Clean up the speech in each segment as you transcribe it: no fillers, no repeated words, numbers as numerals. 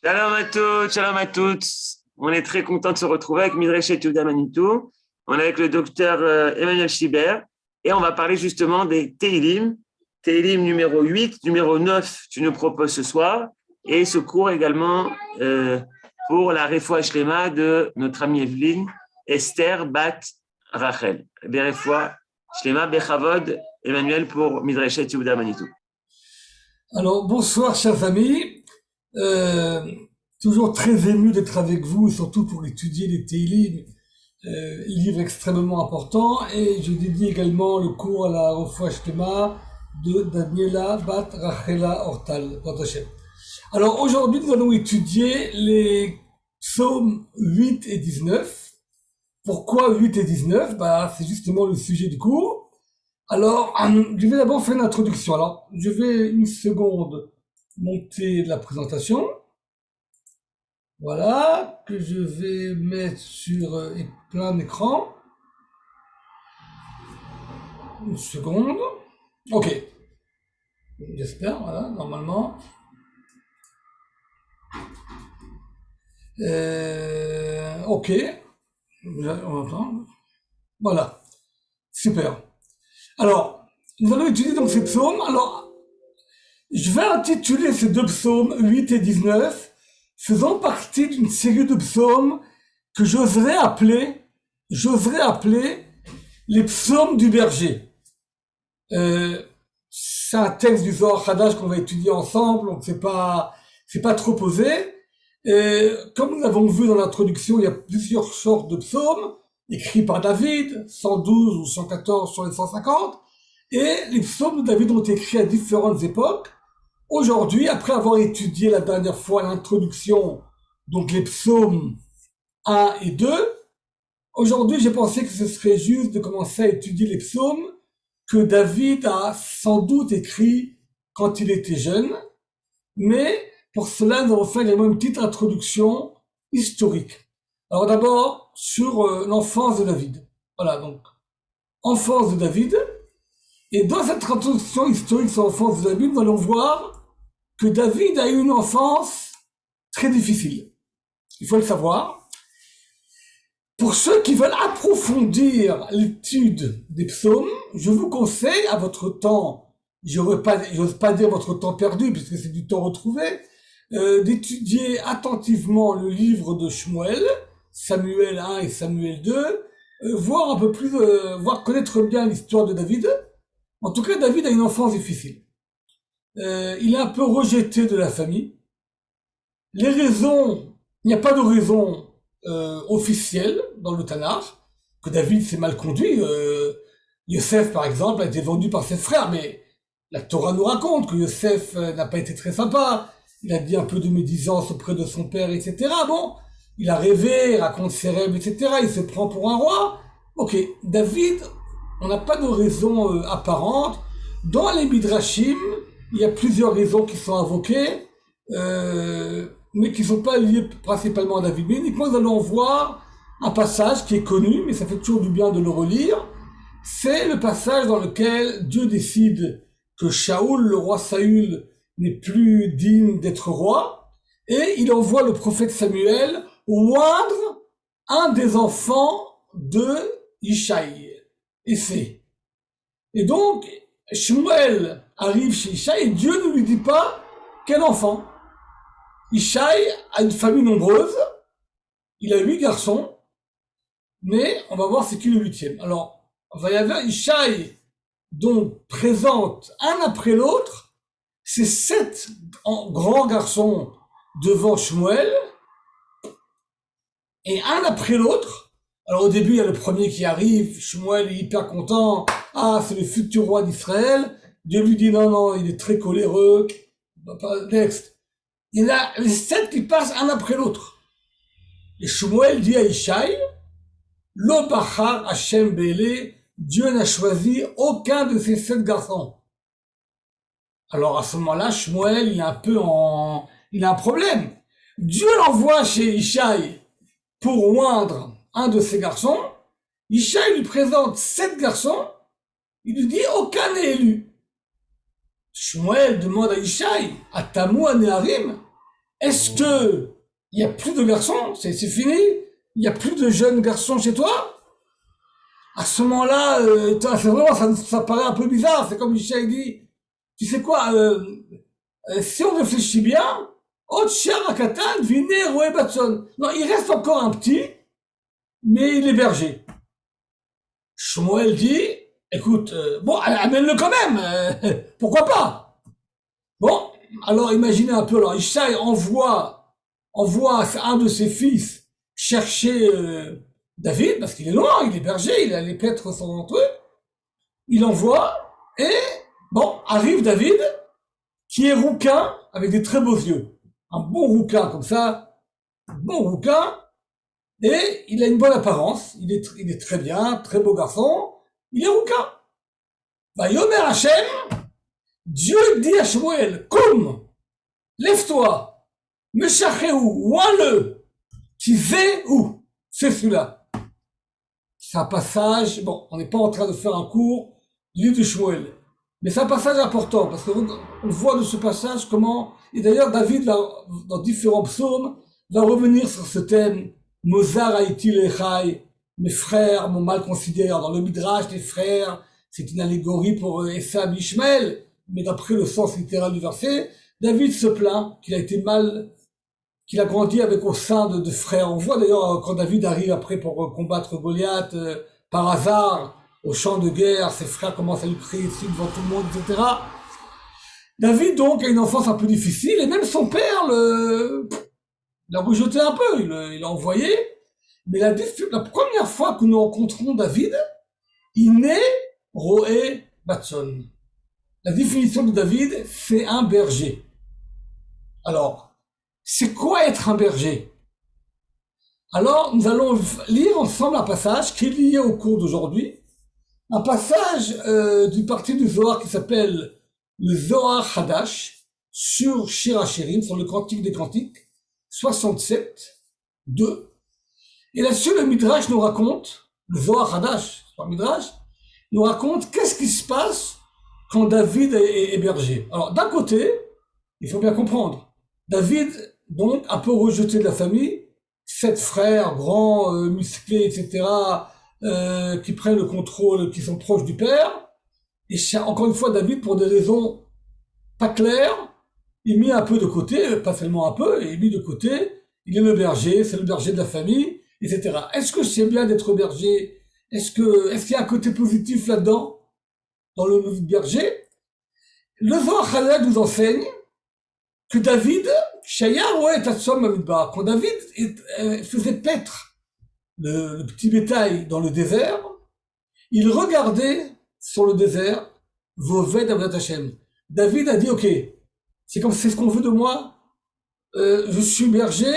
Shalom à toutes. On est très content de se retrouver avec Midrash Yehuda Manitou. On est avec le docteur Emmanuel Schibert et on va parler justement des Teilim. Teilim numéro 8, numéro 9, tu nous proposes ce soir. Et ce cours également pour la Refoua Shlema de notre amie Evelyne, Esther Bat Rachel. Refoua Shlema Bechavod, Emmanuel pour Midrash Yehuda Manitou. Alors, bonsoir, chers amis. Toujours très ému d'être avec vous, surtout pour étudier les Teilim, livre extrêmement important. Et je dédie également le cours à la Refoua Shlema de Daniela Bat Rachela Hortal. Alors, aujourd'hui, nous allons étudier les psaumes 8 et 19. Pourquoi 8 et 19? C'est justement le sujet du cours. Alors, je vais d'abord faire une introduction. Alors, je vais une seconde monter la présentation. Voilà, que je vais mettre sur plein écran. Une seconde. Ok. J'espère, voilà, normalement. Ok. On entend. Voilà. Super. Alors, nous allons étudier donc ces psaumes. Alors, je vais intituler ces deux psaumes, 8 et 19, faisant partie d'une série de psaumes que j'oserais appeler les psaumes du berger. C'est un texte du Zohar Hadash qu'on va étudier ensemble, donc c'est pas trop posé. Comme nous l'avons vu dans l'introduction, il y a plusieurs sortes de psaumes écrits par David, 112 ou 114 sur les 150, et les psaumes de David ont été écrits à différentes époques. Aujourd'hui, après avoir étudié la dernière fois l'introduction, donc les psaumes 1 et 2, aujourd'hui j'ai pensé que ce serait juste de commencer à étudier les psaumes que David a sans doute écrits quand il était jeune, mais pour cela nous allons faire également une petite introduction historique. Alors d'abord sur l'enfance de David. Voilà, donc enfance de David, et dans cette introduction historique sur l'enfance de David, nous allons voir que David a eu une enfance très difficile. Il faut le savoir. Pour ceux qui veulent approfondir l'étude des psaumes, je vous conseille à votre temps, j'ose pas dire votre temps perdu, puisque c'est du temps retrouvé, d'étudier attentivement le livre de Shmuel, Samuel 1 et Samuel 2, voir un peu plus, voir connaître bien l'histoire de David. En tout cas, David a une enfance difficile. Il est un peu rejeté de la famille. Les raisons, il n'y a pas de raison officielle dans le Tanakh que David s'est mal conduit. Yosef, par exemple, a été vendu par ses frères, mais la Torah nous raconte que Yosef n'a pas été très sympa. Il a dit un peu de médisance auprès de son père, etc. Bon, il a rêvé, il raconte ses rêves, etc. Il se prend pour un roi. Ok, David, on n'a pas de raison apparente. Dans les Midrashim, il y a plusieurs raisons qui sont invoquées, mais qui ne sont pas liées principalement à David. Mais uniquement, nous allons voir un passage qui est connu, mais ça fait toujours du bien de le relire. C'est le passage dans lequel Dieu décide que Shaoul, le roi Saül, n'est plus digne d'être roi, et il envoie le prophète Samuel oindre un des enfants de Ishaï. Et donc, Shmuel arrive chez Ishaï et Dieu ne lui dit pas quel enfant. Ishaï a une famille nombreuse, il a 8 garçons, mais on va voir c'est qui le 8e. Alors, on va y avoir Ishaï, donc présente un après l'autre, ces 7 grands garçons devant Shmuel, et un après l'autre. Alors au début, il y a le premier qui arrive, Shmuel est hyper content, ah, c'est le futur roi d'Israël. Dieu lui dit non, il est très coléreux. Next. Il y a les 7 qui passent un après l'autre. Et Shmuel dit à Ishaï, Lo bachar Hashem Bélé, Dieu n'a choisi aucun de ces 7 garçons. Alors à ce moment-là, Shmuel, il a un problème. Dieu l'envoie chez Ishaï pour oindre un de ses garçons. Ishaï lui présente 7 garçons. Il lui dit aucun n'est élu. Shmuel demande à Ishaï, à Tamu à Neharim, est-ce que il y a plus de garçons? C'est fini? Il y a plus de jeunes garçons chez toi? À ce moment-là, c'est vraiment, ça paraît un peu bizarre. C'est comme Michel dit, tu sais quoi, si on réfléchit bien, Otshar Akatan, Viner, Roé Batson. Non, il reste encore un petit, mais il est berger. Shmuel dit, écoute, bon, amène-le quand même, pourquoi pas? Bon, alors imaginez un peu, alors Ishaï envoie un de ses fils chercher David, parce qu'il est loin, il est berger, il a les paîtres sont entre eux. Il envoie, et bon, arrive David, qui est rouquin, avec des très beaux yeux. Un bon rouquin comme ça, un bon rouquin, et il a une bonne apparence, il est très bien, très beau garçon, il est rouquin. Va Yomer Hachem, Dieu dit à Shmuel, Koum, lève-toi, Meshachehu, ouin-le, qui fait où? C'est celui-là. C'est un passage, bon, on n'est pas en train de faire un cours du livre de Shmuel, mais c'est un passage important, parce qu'on voit de ce passage comment, et d'ailleurs David, dans différents psaumes, va revenir sur ce thème, Mozar Haïti Lechai, mes frères m'ont mal considéré. Dans le Midrash, les frères, c'est une allégorie pour Esav Ishmael, mais d'après le sens littéral du verset, David se plaint qu'il a été mal, qu'il a grandi avec au sein de frères. On voit d'ailleurs quand David arrive après pour combattre Goliath, par hasard, au champ de guerre, ses frères commencent à lui crier dessus devant tout le monde, etc. David donc a une enfance un peu difficile, et même son père l'a rejeté un peu, il l'a envoyé. Mais la première fois que nous rencontrons David, il naît Roé Batson. La définition de David, c'est un berger. Alors, c'est quoi être un berger? Alors, nous allons lire ensemble un passage qui est lié au cours d'aujourd'hui. Un passage du parti du Zohar qui s'appelle le Zohar Hadash sur Shir HaShirim, sur le Cantique des Cantiques, 67, 2. Et là-dessus, le Midrash nous raconte, le Zohar Hadash, le Midrash, nous raconte qu'est-ce qui se passe quand David est berger. Alors, d'un côté, il faut bien comprendre, David, donc, un peu rejeté de la famille, 7 frères, grands, musclés, etc., qui prennent le contrôle, qui sont proches du père, et encore une fois, David, pour des raisons pas claires, il est mis un peu de côté, pas seulement un peu, il est mis de côté, il est le berger, c'est le berger de la famille, etc. Est-ce que c'est bien d'être berger? Est-ce qu'il y a un côté positif là-dedans, dans le berger? Le Zohar Hadash nous enseigne que David, quand David faisait paître le petit bétail dans le désert, il regardait sur le désert Voved Avodat Hashem. David a dit, ok, c'est ce qu'on veut de moi, je suis berger,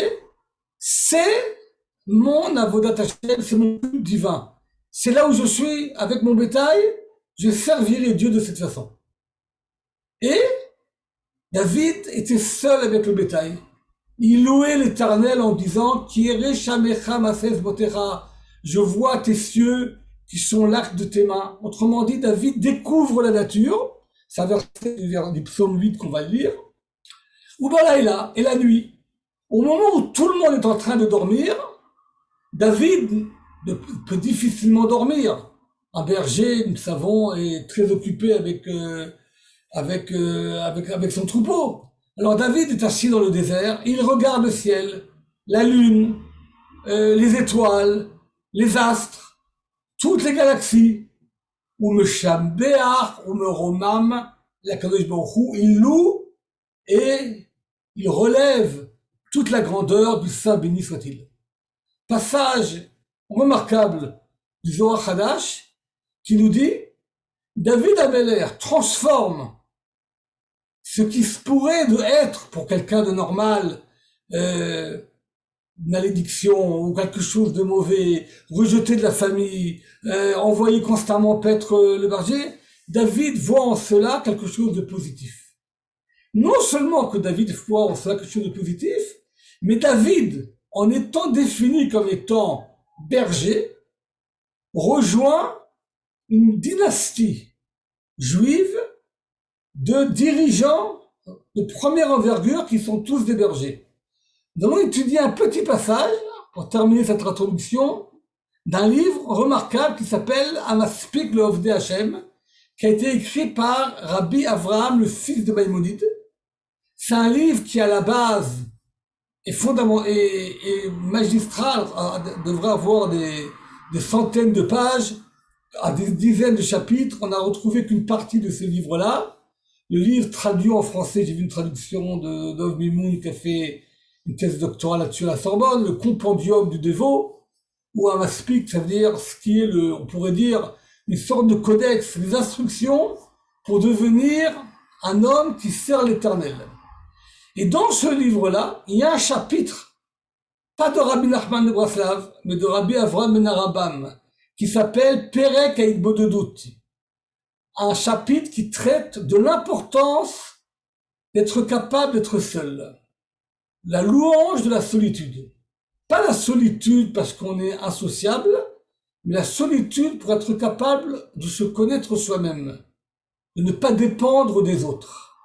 c'est mon Avodat Hashem, c'est mon culte divin. C'est là où je suis avec mon bétail, je servirai Dieu de cette façon. Et David était seul avec le bétail. Il louait l'Éternel en disant, je vois tes cieux qui sont l'arc de tes mains. Autrement dit, David découvre la nature. C'est un verset du psaume 8 qu'on va lire. Ubalaïla, et la nuit, au moment où tout le monde est en train de dormir, David peut difficilement dormir. Un berger, nous savons, est très occupé avec son troupeau. Alors David est assis dans le désert, il regarde le ciel, la lune, les étoiles, les astres, toutes les galaxies. Umeshambeach, Umeromam, la Kadosh Baruch Hu, il loue et il relève toute la grandeur du Saint béni soit-il. Passage remarquable du Zohar Hadash qui nous dit David Ameler transforme ce qui se pourrait être pour quelqu'un de normal, malédiction ou quelque chose de mauvais, rejeté de la famille, envoyé constamment paître le berger, David voit en cela quelque chose de positif. Non seulement que David voit en cela quelque chose de positif, mais David, en étant défini comme étant berger, rejoint une dynastie juive de dirigeants de première envergure qui sont tous des bergers. Nous allons étudier un petit passage, pour terminer cette introduction, d'un livre remarquable qui s'appelle Amaspik le Ovdei Hashem, qui a été écrit par Rabbi Avraham, le fils de Maïmonide. C'est un livre qui, à la base, est fondamental et magistral, devrait avoir des centaines de pages, à des dizaines de chapitres. On n'a retrouvé qu'une partie de ce livre-là. Le livre traduit en français, j'ai vu une traduction de Dov Mimoun qui a fait une thèse doctorale là-dessus à la Sorbonne, le compendium du dévot, ou un maspik, ça veut dire ce qui est on pourrait dire, une sorte de codex, des instructions pour devenir un homme qui sert l'Éternel. Et dans ce livre-là, il y a un chapitre, pas de Rabbi Nachman de Braslav, mais de Rabbi Avraham ben Arabam, qui s'appelle Perek Haïtbodedut. Un chapitre qui traite de l'importance d'être capable d'être seul. La louange de la solitude. Pas la solitude parce qu'on est insociable, mais la solitude pour être capable de se connaître soi-même, de ne pas dépendre des autres.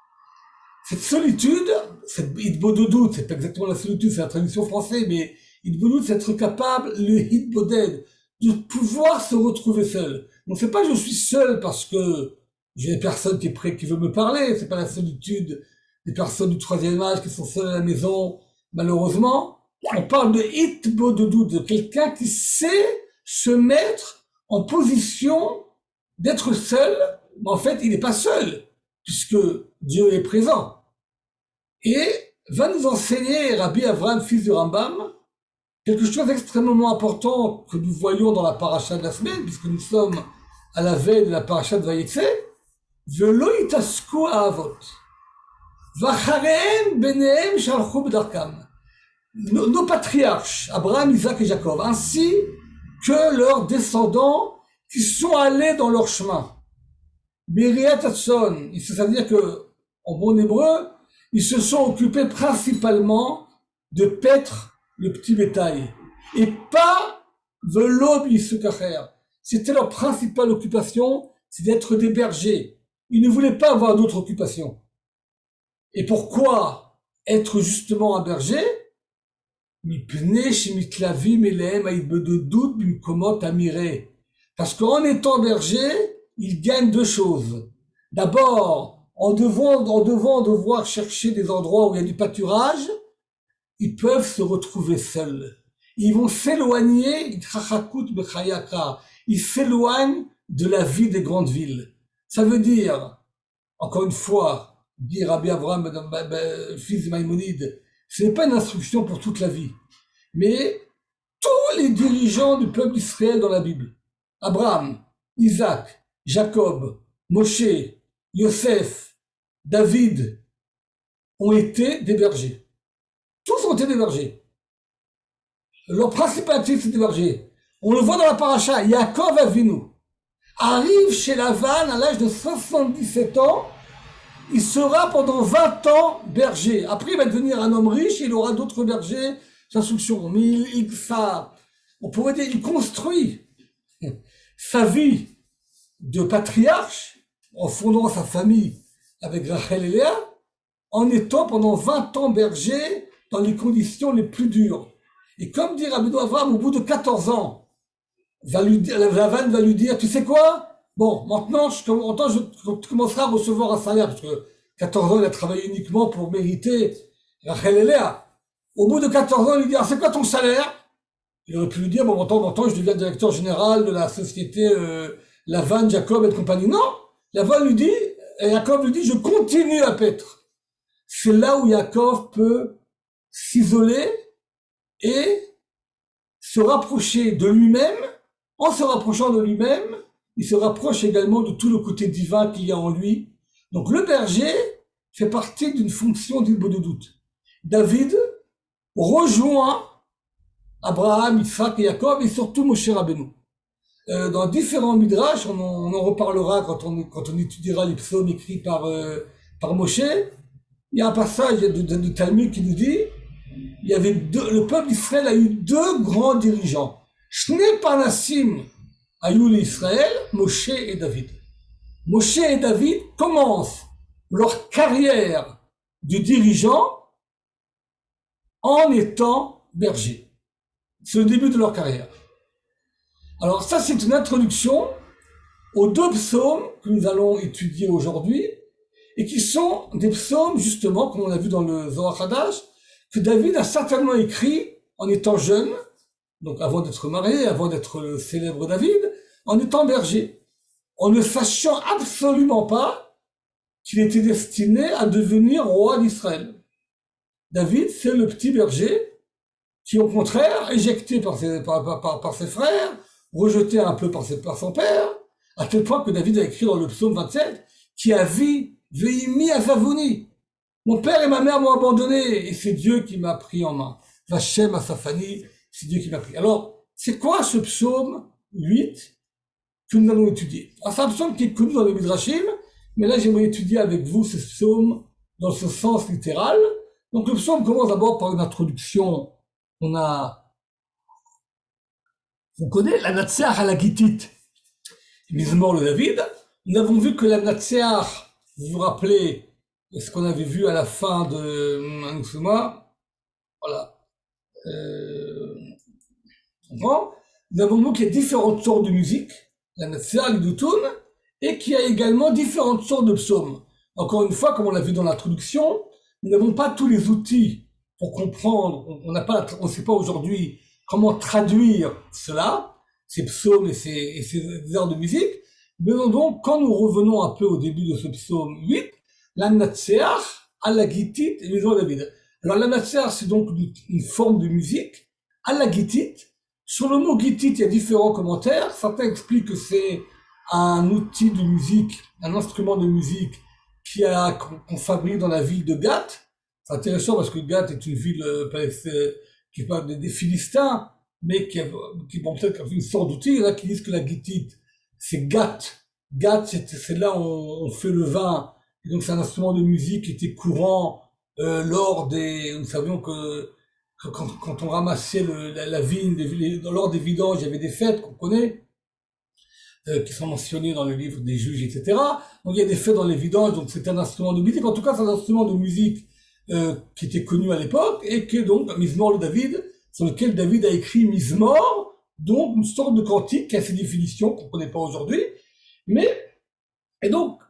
Cette solitude, cette hitbodedut, c'est pas exactement la solitude, c'est la traduction française, mais hitbodedut, c'est être capable, le hitboded, de pouvoir se retrouver seul. Donc c'est pas je suis seul parce que j'ai des personnes qui veulent me parler, c'est pas la solitude des personnes du troisième âge qui sont seules à la maison, malheureusement. On parle de hitbodedut, de quelqu'un qui sait se mettre en position d'être seul, mais en fait il n'est pas seul, puisque Dieu est présent. Et va nous enseigner Rabbi Avraham, fils de Rambam, quelque chose d'extrêmement important que nous voyons dans la paracha de la semaine, puisque nous sommes à la veille de la paracha de Vayetze, Velo itasku avot, vachareem benehem shalchu b'darkam. Nos patriarches, Abraham, Isaac et Jacob, ainsi que leurs descendants qui sont allés dans leur chemin. Beriat Hatson, ça veut dire que, en bon hébreu, ils se sont occupés principalement de paître le petit bétail. Et pas de l'obi sukacher. C'était leur principale occupation, c'est d'être des bergers. Ils ne voulaient pas avoir d'autre occupation. Et pourquoi être justement un berger? Parce qu'en étant berger, ils gagnent deux choses. D'abord, en devant devoir chercher des endroits où il y a du pâturage, ils peuvent se retrouver seuls. Ils vont s'éloigner, ils s'éloignent de la vie des grandes villes. Ça veut dire, encore une fois, dit Rabbi Avraham, fils de Maïmonide, ce n'est pas une instruction pour toute la vie. Mais tous les dirigeants du peuple d'Israël dans la Bible, Abraham, Isaac, Jacob, Moshe, Yosef, David, ont été des bergers. Tous ont été des bergers. Leur principal activité, c'est des bergers. On le voit dans la paracha, Yaakov Avinu arrive chez Lavan à l'âge de 77 ans, il sera pendant 20 ans berger. Après, il va devenir un homme riche, il aura d'autres bergers, instructions. Mais on pourrait dire, il construit sa vie de patriarche en fondant sa famille avec Rachel et Léa, en étant pendant 20 ans berger dans les conditions les plus dures. Et comme dit Rabbi Avraham, au bout de 14 ans, Lavan va lui dire, tu sais quoi? Bon, maintenant, tu commenceras à recevoir un salaire, parce que 14 ans, il a travaillé uniquement pour mériter Rachel et Léa. Au bout de 14 ans, il lui dit, ah, c'est quoi ton salaire? Il aurait pu lui dire, bon, maintenant, je deviens directeur général de la société Lavan, Jacob et compagnie. Non! Lavan lui dit, et Jacob lui dit, je continue à paître. C'est là où Jacob peut s'isoler et se rapprocher de lui-même. En se rapprochant de lui-même, il se rapproche également de tout le côté divin qu'il y a en lui. Donc le berger fait partie d'une fonction d'Hitbodedut. David rejoint Abraham, Isaac et Jacob et surtout Moshe Rabbeinu. Dans différents midrash, on en reparlera quand on étudiera les psaumes écrits par Moshe. Il y a un passage de Talmud qui nous dit, le peuple d'Israël a eu deux grands dirigeants. Shnei Parnasim ayou l'Israël, Moshe et David. Moshe et David commencent leur carrière de dirigeant en étant bergers. C'est le début de leur carrière. Alors ça, c'est une introduction aux 2 psaumes que nous allons étudier aujourd'hui, et qui sont des psaumes, justement, comme on a vu dans le Zohar Hadash, que David a certainement écrit en étant jeune, donc avant d'être marié, avant d'être le célèbre David, en étant berger, en ne sachant absolument pas qu'il était destiné à devenir roi d'Israël. David, c'est le petit berger qui, au contraire, éjecté par ses frères, rejeté un peu par son père, à tel point que David a écrit dans le psaume 27, qui a vu Veimi Azavoni. Mon père et ma mère m'ont abandonné, et c'est Dieu qui m'a pris en main. Vachem Asafani, c'est Dieu qui m'a pris. Alors, c'est quoi ce psaume 8 que nous allons étudier? Alors, c'est un psaume qui est connu dans les Midrashim, mais là, j'aimerais étudier avec vous ce psaume dans ce sens littéral. Donc, le psaume commence d'abord par une introduction. On connaît la Natseach à la Gittite, Mizmor le David. Nous avons vu que la Natseach, vous vous rappelez ce qu'on avait vu à la fin de Anusuma, voilà. Nous avons vu qu'il y a différentes sortes de musique, la Natseach, le Doutoun, et qu'il y a également différentes sortes de psaumes. Encore une fois, comme on l'a vu dans l'introduction, nous n'avons pas tous les outils pour comprendre, on ne sait pas aujourd'hui comment traduire cela, ces psaumes et ces airs de musique, mais donc, quand nous revenons un peu au début de ce psaume 8, la Natseach, à la Gittite et Mizmor David. Alors la Natseach, c'est donc une forme de musique, à la Gittite. Sur le mot Gittite, il y a différents commentaires. Certains expliquent que c'est un outil de musique, un instrument de musique qu'on fabrique dans la ville de Gath. C'est intéressant parce que Gath est une ville qui parle des Philistins, mais qui vont peut-être une sorte d'outil. Il y en a qui disent que la Gittite, c'est Gath. Gath, c'est là où on fait le vin. Et donc c'est un instrument de musique qui était courant lors des... Nous savions que quand on ramassait la vigne, lors des vidanges, il y avait des fêtes qu'on connaît, qui sont mentionnées dans le livre des juges, etc. Donc il y a des fêtes dans les vidanges, donc c'est un instrument de musique. En tout cas, c'est un instrument de musique qui était connu à l'époque, et qui est donc Mizmor le David, sur lequel David a écrit Mizmor, donc une sorte de cantique qui a ses définitions qu'on ne connaît pas aujourd'hui. Et donc,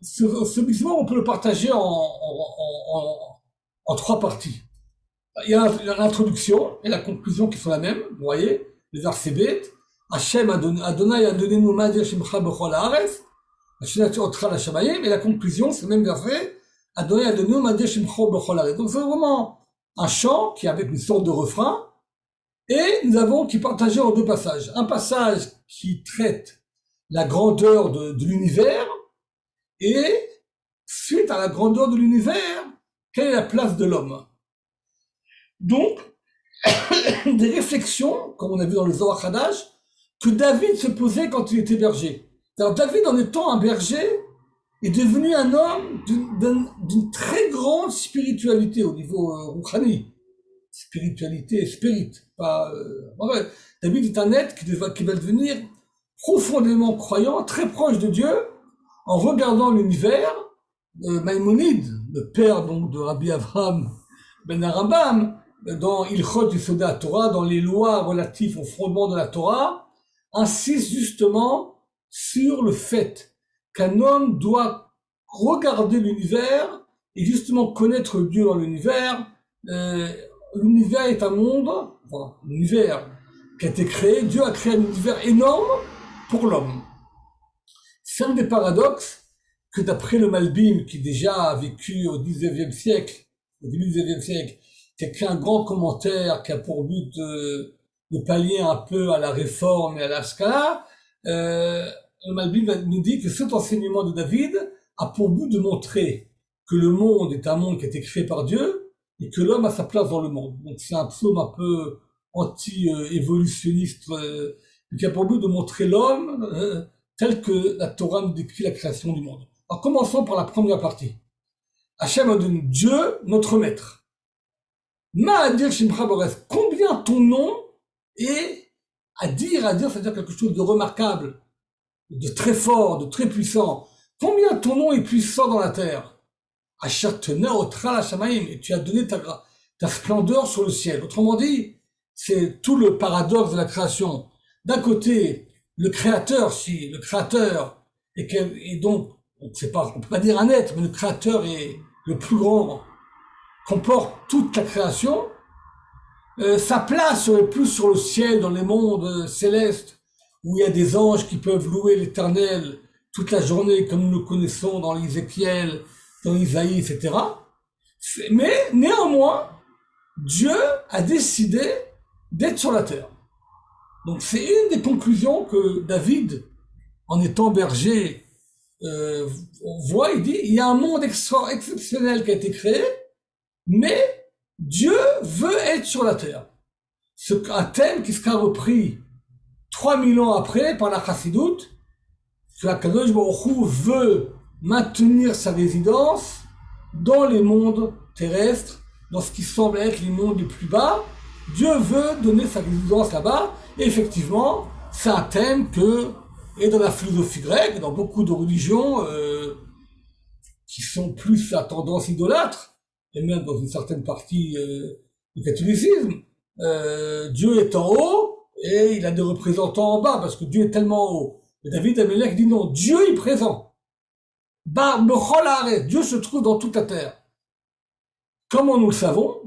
ce Mizmor, on peut le partager en 3 parties. Il y a l'introduction et la conclusion qui sont la même, vous voyez, les versets bêtes. Hachem Adonai Adonenu Madir Shimcha Bechol Haaretz, Hashinati Otra la Shamayim, et la conclusion, c'est le même verset, Adonai Adonenu Madir Shimcha Bechol Haaretz. Donc c'est vraiment un chant qui est avec une sorte de refrain, et nous avons qui partagé en 2 passages. Un passage qui traite la grandeur de l'univers, et suite à la grandeur de l'univers, quelle est la place de l'homme? Donc, des réflexions, comme on a vu dans le Zohar Hadash, que David se posait quand il était berger. Alors David, en étant un berger, est devenu un homme d'une très grande spiritualité au niveau rouhani. Spiritualité, spirit. David est un être qui va devenir profondément croyant, très proche de Dieu, en regardant l'univers. Maïmonide, le père donc de Rabbi Avraham ben Arambam, dans Ilchot Yesodei Torah, dans les lois relatives au fondement de la Torah, insiste justement sur le fait qu'un homme doit regarder l'univers et justement connaître Dieu dans l'univers. L'univers est un monde, enfin, l'univers qui a été créé, Dieu a créé un univers énorme pour l'homme. C'est un des paradoxes que d'après le Malbim, qui déjà a vécu au XIXe siècle, au début du XIXe siècle, qui a écrit un grand commentaire qui a pour but de pallier un peu à la réforme et à la Skala, le Malbim nous dit que cet enseignement de David a pour but de montrer que le monde est un monde qui a été créé par Dieu et que l'homme a sa place dans le monde. Donc c'est un psaume un peu anti-évolutionniste qui a pour but de montrer l'homme tel que la Torah nous décrit la création du monde. Alors commençons par la première partie. Hachem a donné Dieu, notre maître. Ma'adir Shimcha Boref, combien ton nom est à dire, c'est-à-dire quelque chose de remarquable, de très fort, de très puissant. Combien ton nom est puissant dans la terre. Asher Tena Otra la Shamayim, et tu as donné ta splendeur sur le ciel. Autrement dit, c'est tout le paradoxe de la création. D'un côté, le créateur, si le créateur est donc, on peut pas dire un être, mais le créateur est le plus grand, comporte toute la création, sa place serait plus sur le ciel, dans les mondes célestes, où il y a des anges qui peuvent louer l'Éternel toute la journée, comme nous le connaissons dans l'Ézéchiel, dans Isaïe, etc. Mais néanmoins, Dieu a décidé d'être sur la terre. Donc c'est une des conclusions que David, en étant berger, on voit, il dit, il y a un monde exceptionnel qui a été créé, mais Dieu veut être sur la terre. C'est un thème qui sera repris 3000 ans après par la Chassidoute, que Akadosh Baruch Hu veut maintenir sa résidence dans les mondes terrestres, dans ce qui semble être les mondes les plus bas. Dieu veut donner sa résidence là-bas, et effectivement, c'est un thème que, et dans la philosophie grecque, dans beaucoup de religions qui sont plus à tendance idolâtre, et même dans une certaine partie du catholicisme, Dieu est en haut et il a des représentants en bas parce que Dieu est tellement haut. Et David Amelech dit non, Dieu est présent. Dieu se trouve dans toute la terre. Comment nous le savons?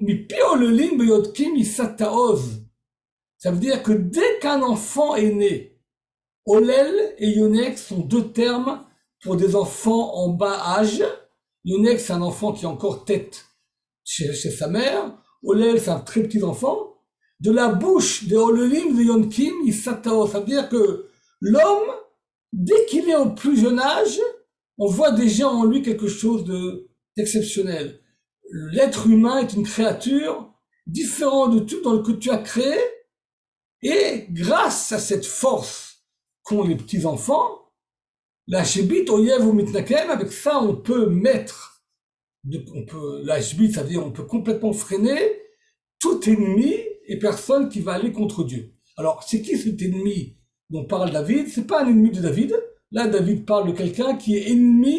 Ça veut dire que dès qu'un enfant est né, Olel et Yonek sont deux termes pour des enfants en bas âge. Yonek, c'est un enfant qui a encore tête chez sa mère. Olel, c'est un très petit enfant. De la bouche de Olelim, de Yonkim, il s'attao. Ça veut dire que l'homme, dès qu'il est au plus jeune âge, on voit déjà en lui quelque chose d'exceptionnel. L'être humain est une créature différente de tout dans le que tu as créé. Et grâce à cette force qu'ont les petits enfants, la shebit oyev ou mitnakem, avec ça on peut mettre, la shebit, ça veut dire on peut complètement freiner tout ennemi et personne qui va aller contre Dieu. Alors c'est qui cet ennemi dont parle David? C'est pas un ennemi de David. Là David parle de quelqu'un qui est ennemi,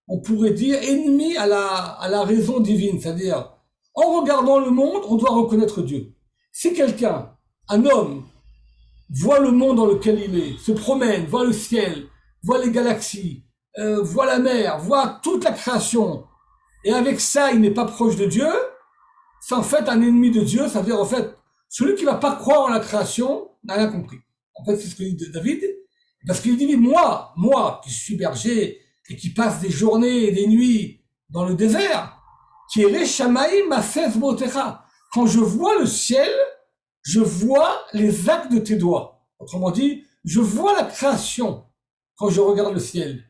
on pourrait dire ennemi à la raison divine, c'est-à-dire en regardant le monde, on doit reconnaître Dieu. Si quelqu'un, un homme, voit le monde dans lequel il est, se promène, voit le ciel, voit les galaxies, voit la mer, voit toute la création, et avec ça, il n'est pas proche de Dieu, c'est en fait un ennemi de Dieu, ça veut dire en fait, celui qui ne va pas croire en la création n'a rien compris. En fait, c'est ce que dit David, parce qu'il dit, moi, qui suis berger, et qui passe des journées et des nuits dans le désert, qui est Shamaim Mafez Botecha, quand je vois le ciel, je vois les actes de tes doigts. Autrement dit, je vois la création quand je regarde le ciel.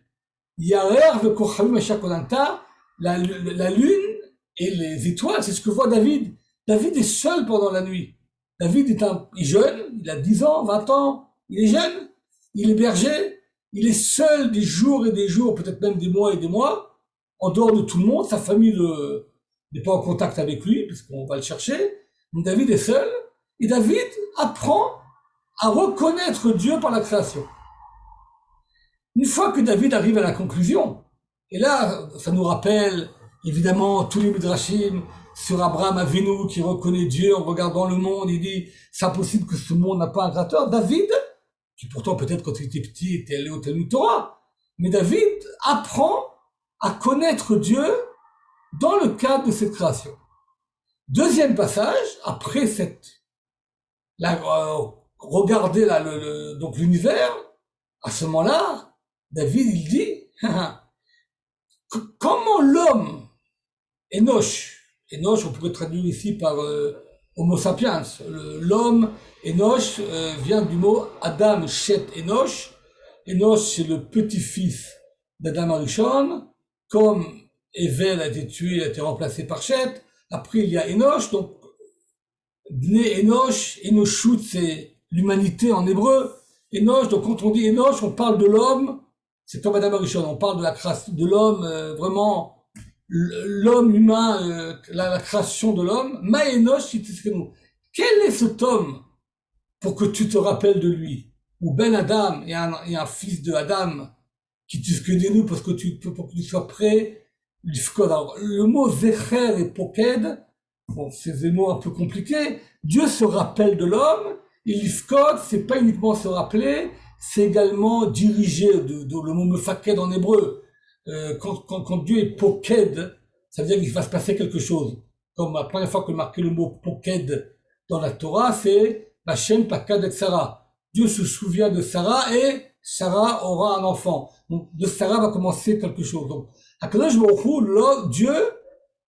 Yarer v'kochavim ashakolanta, la lune et les étoiles, c'est ce que voit David. David est seul pendant la nuit. David est jeune, il a 10 ans, 20 ans, il est jeune, il est berger, il est seul des jours et des jours, peut-être même des mois et des mois, en dehors de tout le monde, sa famille n'est pas en contact avec lui, puisqu'on va le chercher. Donc David est seul, et David apprend à reconnaître Dieu par la création. Une fois que David arrive à la conclusion, et là, ça nous rappelle évidemment tous les midrashim sur Abraham Avinu qui reconnaît Dieu en regardant le monde, il dit c'est impossible que ce monde n'a pas un créateur. David, qui pourtant peut-être quand il était petit était allé au Talmud Torah, mais David apprend à connaître Dieu dans le cadre de cette création. Deuxième passage, après regarder donc l'univers, à ce moment-là, David il dit comment l'homme Enoch, on pourrait traduire ici par Homo sapiens, l'homme Enoch vient du mot Adam Shet Enoch. Enoch c'est le petit-fils d'Adam Arishon, comme Evel a été tué, a été remplacé par Shet. Après il y a Enoch, donc né Enoch, Enoshut c'est l'humanité en hébreu. Enoch, donc quand on dit Enoch, on parle de l'homme, c'est comme Adam Arishon, on parle de la création de l'homme, vraiment l'homme humain, la création de l'homme. Ma Enoch, quel est cet homme pour que tu te rappelles de lui? Ou Ben Adam et un fils de Adam qui te que nous parce que pour que tu sois prêt. Alors, le mot Zecher et Poked, bon, c'est des mots un peu compliqués. Dieu se rappelle de l'homme. Et l'ifkod, c'est pas uniquement se rappeler, c'est également diriger, le mot mefaked en hébreu. Quand Dieu est poked, ça veut dire qu'il va se passer quelque chose. Comme la première fois que marqué le mot poked dans la Torah, c'est Hashem pakad et Sarah. Dieu se souvient de Sarah et Sarah aura un enfant. Donc, de Sarah va commencer quelque chose. Donc, Hakadosh Baruch Hu, Dieu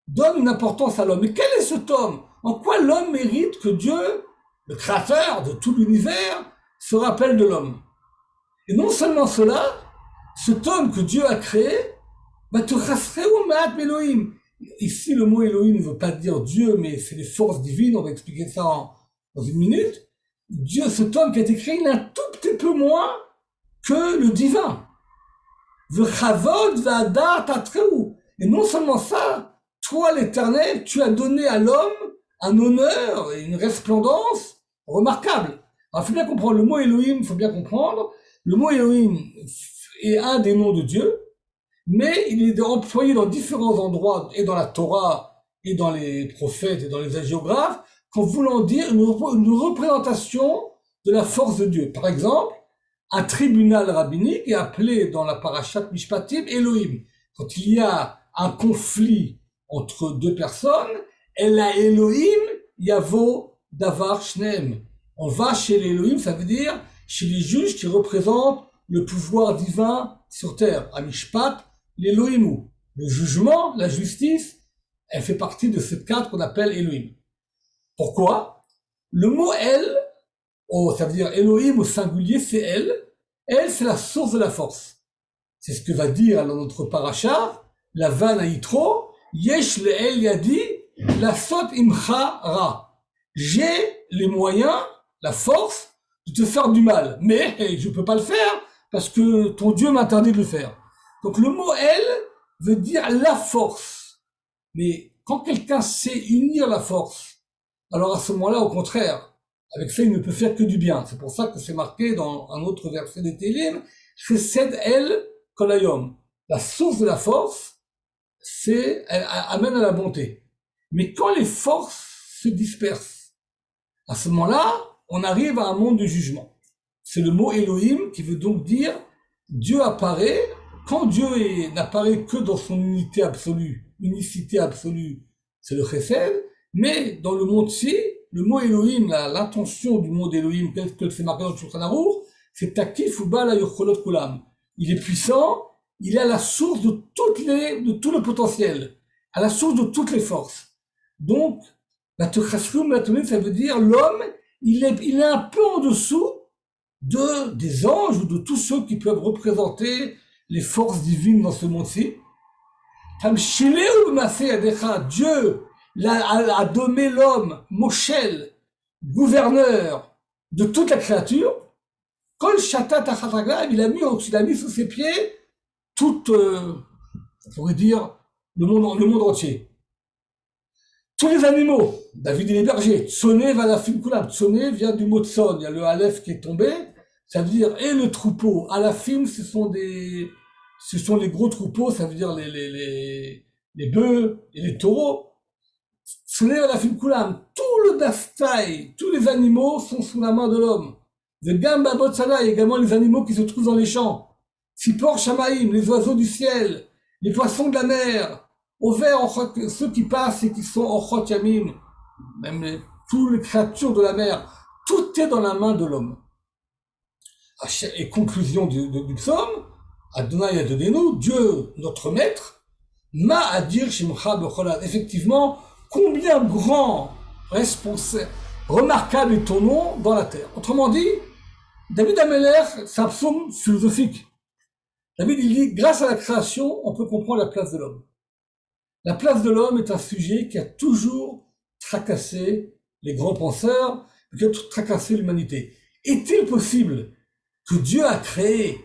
donne une importance à l'homme. Mais quel est cet homme? En quoi l'homme mérite que Dieu, le créateur de tout l'univers, se rappelle de l'homme? Et non seulement cela, cet homme que Dieu a créé, Elohim. Ici, le mot Elohim ne veut pas dire Dieu, mais c'est les forces divines, on va expliquer ça dans une minute. Dieu, cet homme qui a été créé, il est un tout petit peu moins que le divin. Et non seulement ça, toi l'Éternel, tu as donné à l'homme un honneur et une resplendance remarquable. Alors il faut bien comprendre, le mot Elohim, il faut bien comprendre, le mot Elohim est un des noms de Dieu, mais il est employé dans différents endroits, et dans la Torah, et dans les prophètes, et dans les hagiographes, comme voulant dire une représentation de la force de Dieu. Par exemple, un tribunal rabbinique est appelé dans la parashat Mishpatim Elohim. Quand il y a un conflit entre deux personnes, Ela Elohim Yavo Davar Shneem. On va chez les Elohim, ça veut dire chez les juges qui représentent le pouvoir divin sur terre. À Mishpat, l'Elohimu. Le jugement, la justice, elle fait partie de ce cadre qu'on appelle Elohim. Pourquoi? Le mot El, ça veut dire Elohim au singulier, c'est Elle. Elle, c'est la source de la force. C'est ce que va dire dans notre paracha, la vanne à Yitro, Yesh le El Yadi, la sot imcha ra. J'ai les moyens, la force, de te faire du mal. Mais je peux pas le faire, parce que ton Dieu m'interdit de le faire. Donc le mot El veut dire la force. Mais quand quelqu'un sait unir la force, alors à ce moment-là, au contraire, avec ça, il ne peut faire que du bien. C'est pour ça que c'est marqué dans un autre verset de Télim, Chesed El Kolayom. La source de la force, elle amène à la bonté. Mais quand les forces se dispersent, à ce moment-là, on arrive à un monde de jugement. C'est le mot Elohim qui veut donc dire Dieu apparaît. Quand Dieu n'apparaît que dans son unicité absolue, c'est le Chesed. Mais dans le monde-ci, le mot Elohim, l'intention du mot d'Elohim, tel que c'est marqué dans le Shulchan Aruch, c'est Takif ou Bala Yocholot Kulam. Il est puissant, il est à la source de tout le potentiel, à la source de toutes les forces. Donc, la Techashlum, ça veut dire l'homme, il est un peu en dessous des anges ou de tous ceux qui peuvent représenter les forces divines dans ce monde-ci. Dieu a donné l'homme, Moshel, gouverneur de toute la créature. Kol shatat achataglav, il a mis sous ses pieds tout, on pourrait dire, le monde entier. Tous les animaux, David et les bergers, Tsoné valafim kulam. Tsoné vient du mot tson, il y a le aleph qui est tombé, ça veut dire, et le troupeau. Alafim, ce sont les gros troupeaux, ça veut dire les bœufs et les taureaux. Tsoné valafim kulam. Tout le dastaï, tous les animaux sont sous la main de l'homme. Le gamba botsala, également les animaux qui se trouvent dans les champs. Sipor shamaim, les oiseaux du ciel, les poissons de la mer. Au vert, ceux qui passent et qui sont en chot yamim, même toutes les créatures de la mer, tout est dans la main de l'homme. Et conclusion du psaume, Adonai Adonenu, Dieu, notre maître, ma à dire shimcha b'cholad. Effectivement, combien grand, responsable, remarquable est ton nom dans la terre. Autrement dit, David Ameler, c'est un psaume philosophique. David, il dit, grâce à la création, on peut comprendre la place de l'homme. La place de l'homme est un sujet qui a toujours tracassé les grands penseurs, qui a tracassé l'humanité. Est-il possible que Dieu a créé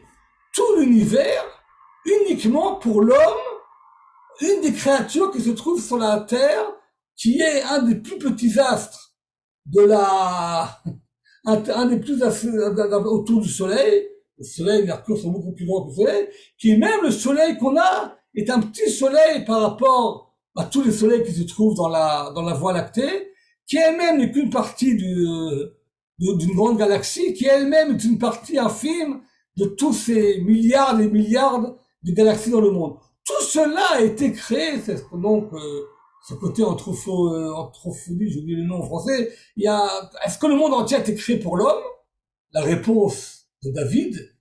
tout l'univers uniquement pour l'homme, une des créatures qui se trouve sur la Terre, qui est un des plus petits astres un des plus autour du Soleil. Le Soleil et Mercure sont beaucoup plus grands que le Soleil, qui est même le Soleil qu'on a, est un petit soleil par rapport à tous les soleils qui se trouvent dans la Voie lactée, qui elle-même n'est qu'une partie d'une grande galaxie, qui elle-même est une partie infime de tous ces milliards et milliards de galaxies dans le monde. Tout cela a été créé, c'est donc ce côté anthrophonie, j'ai oublié le nom en français. Est-ce que le monde entier a été créé pour l'homme? La réponse de David,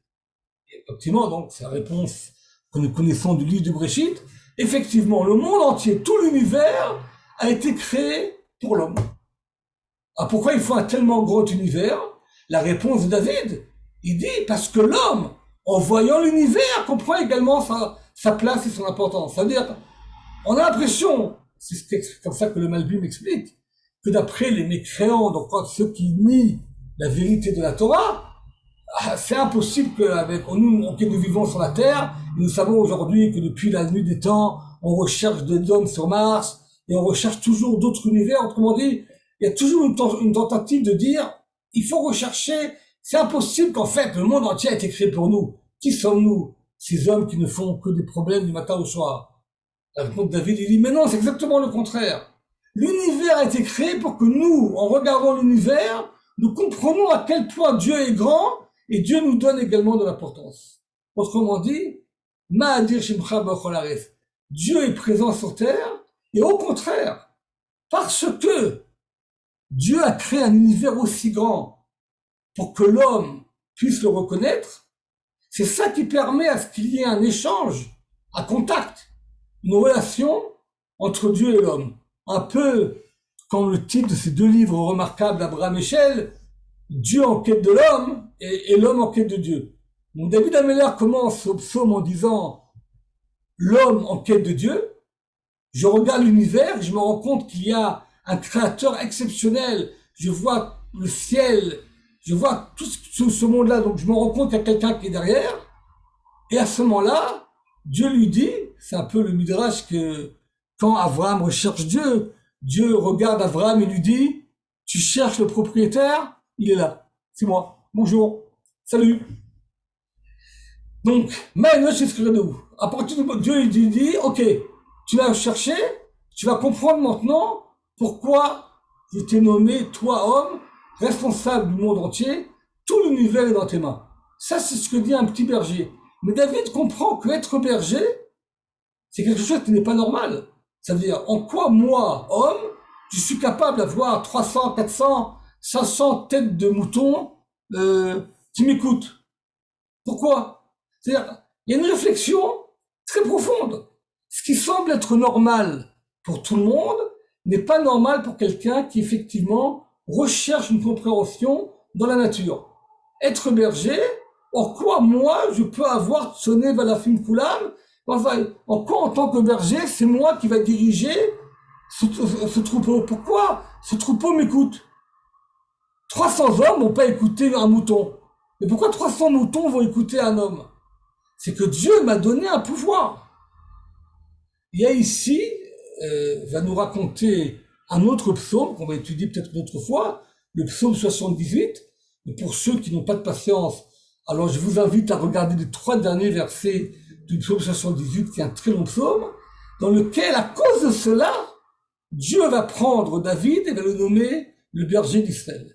effectivement, donc c'est la réponse que nous connaissons du livre du Bréchit. Effectivement, le monde entier, tout l'univers a été créé pour l'homme. Ah, pourquoi il faut un tellement grand univers? La réponse de David, il dit parce que l'homme, en voyant l'univers, comprend également sa place et son importance. C'est-à-dire, on a l'impression, c'est comme ça que le Malbim explique, que d'après les mécréants, donc ceux qui nient la vérité de la Torah, c'est impossible qu'avec nous, qui nous vivons sur la Terre, et nous savons aujourd'hui que depuis la nuit des temps, on recherche des hommes sur Mars, et on recherche toujours d'autres univers. Autrement dit, il y a toujours une tentative de dire, il faut rechercher, c'est impossible qu'en fait le monde entier a été créé pour nous. Qui sommes-nous, ces hommes qui ne font que des problèmes du matin au soir? La réponse de David, il dit, mais non, c'est exactement le contraire. L'univers a été créé pour que nous, en regardant l'univers, nous comprenons à quel point Dieu est grand, et Dieu nous donne également de l'importance. Autrement dit, Ma'adir Shimcha B'chol Haaretz. Dieu est présent sur terre, et au contraire, parce que Dieu a créé un univers aussi grand pour que l'homme puisse le reconnaître, c'est ça qui permet à ce qu'il y ait un échange, un contact, une relation entre Dieu et l'homme. Un peu comme le titre de ces deux livres remarquables d'Abraham Eshel, Dieu en quête de l'homme et l'homme en quête de Dieu. Donc David Ameller commence au psaume en disant l'homme en quête de Dieu. Je regarde l'univers et je me rends compte qu'il y a un créateur exceptionnel. Je vois le ciel, je vois tout ce monde-là, donc je me rends compte qu'il y a quelqu'un qui est derrière. Et à ce moment-là, Dieu lui dit, c'est un peu le midrash que quand Abraham recherche Dieu, Dieu regarde Abraham et lui dit, tu cherches le propriétaire? Il est là, c'est moi. Bonjour, salut. Donc, à partir du moment où Dieu lui dit, ok, tu vas chercher, tu vas comprendre maintenant pourquoi je t'ai nommé, toi homme, responsable du monde entier, tout l'univers est dans tes mains. Ça, c'est ce que dit un petit berger. Mais David comprend qu'être berger, c'est quelque chose qui n'est pas normal. Ça veut dire, en quoi moi, homme, je suis capable d'avoir 300, 400, 500 têtes de moutons qui m'écoutent. Pourquoi? C'est-à-dire, il y a une réflexion très profonde. Ce qui semble être normal pour tout le monde n'est pas normal pour quelqu'un qui effectivement recherche une compréhension dans la nature. Être berger, en quoi moi je peux avoir sonné Valafim Koulam? Enfin, en quoi en tant que berger, c'est moi qui va diriger ce troupeau? Pourquoi ce troupeau m'écoute? 300 hommes n'ont pas écouté un mouton. Mais pourquoi 300 moutons vont écouter un homme? C'est que Dieu m'a donné un pouvoir. Il y a ici, va nous raconter un autre psaume qu'on va étudier peut-être une autre fois, le psaume 78. Et pour ceux qui n'ont pas de patience, alors je vous invite à regarder les 3 derniers versets du psaume 78, qui est un très long psaume, dans lequel, à cause de cela, Dieu va prendre David et va le nommer le berger d'Israël.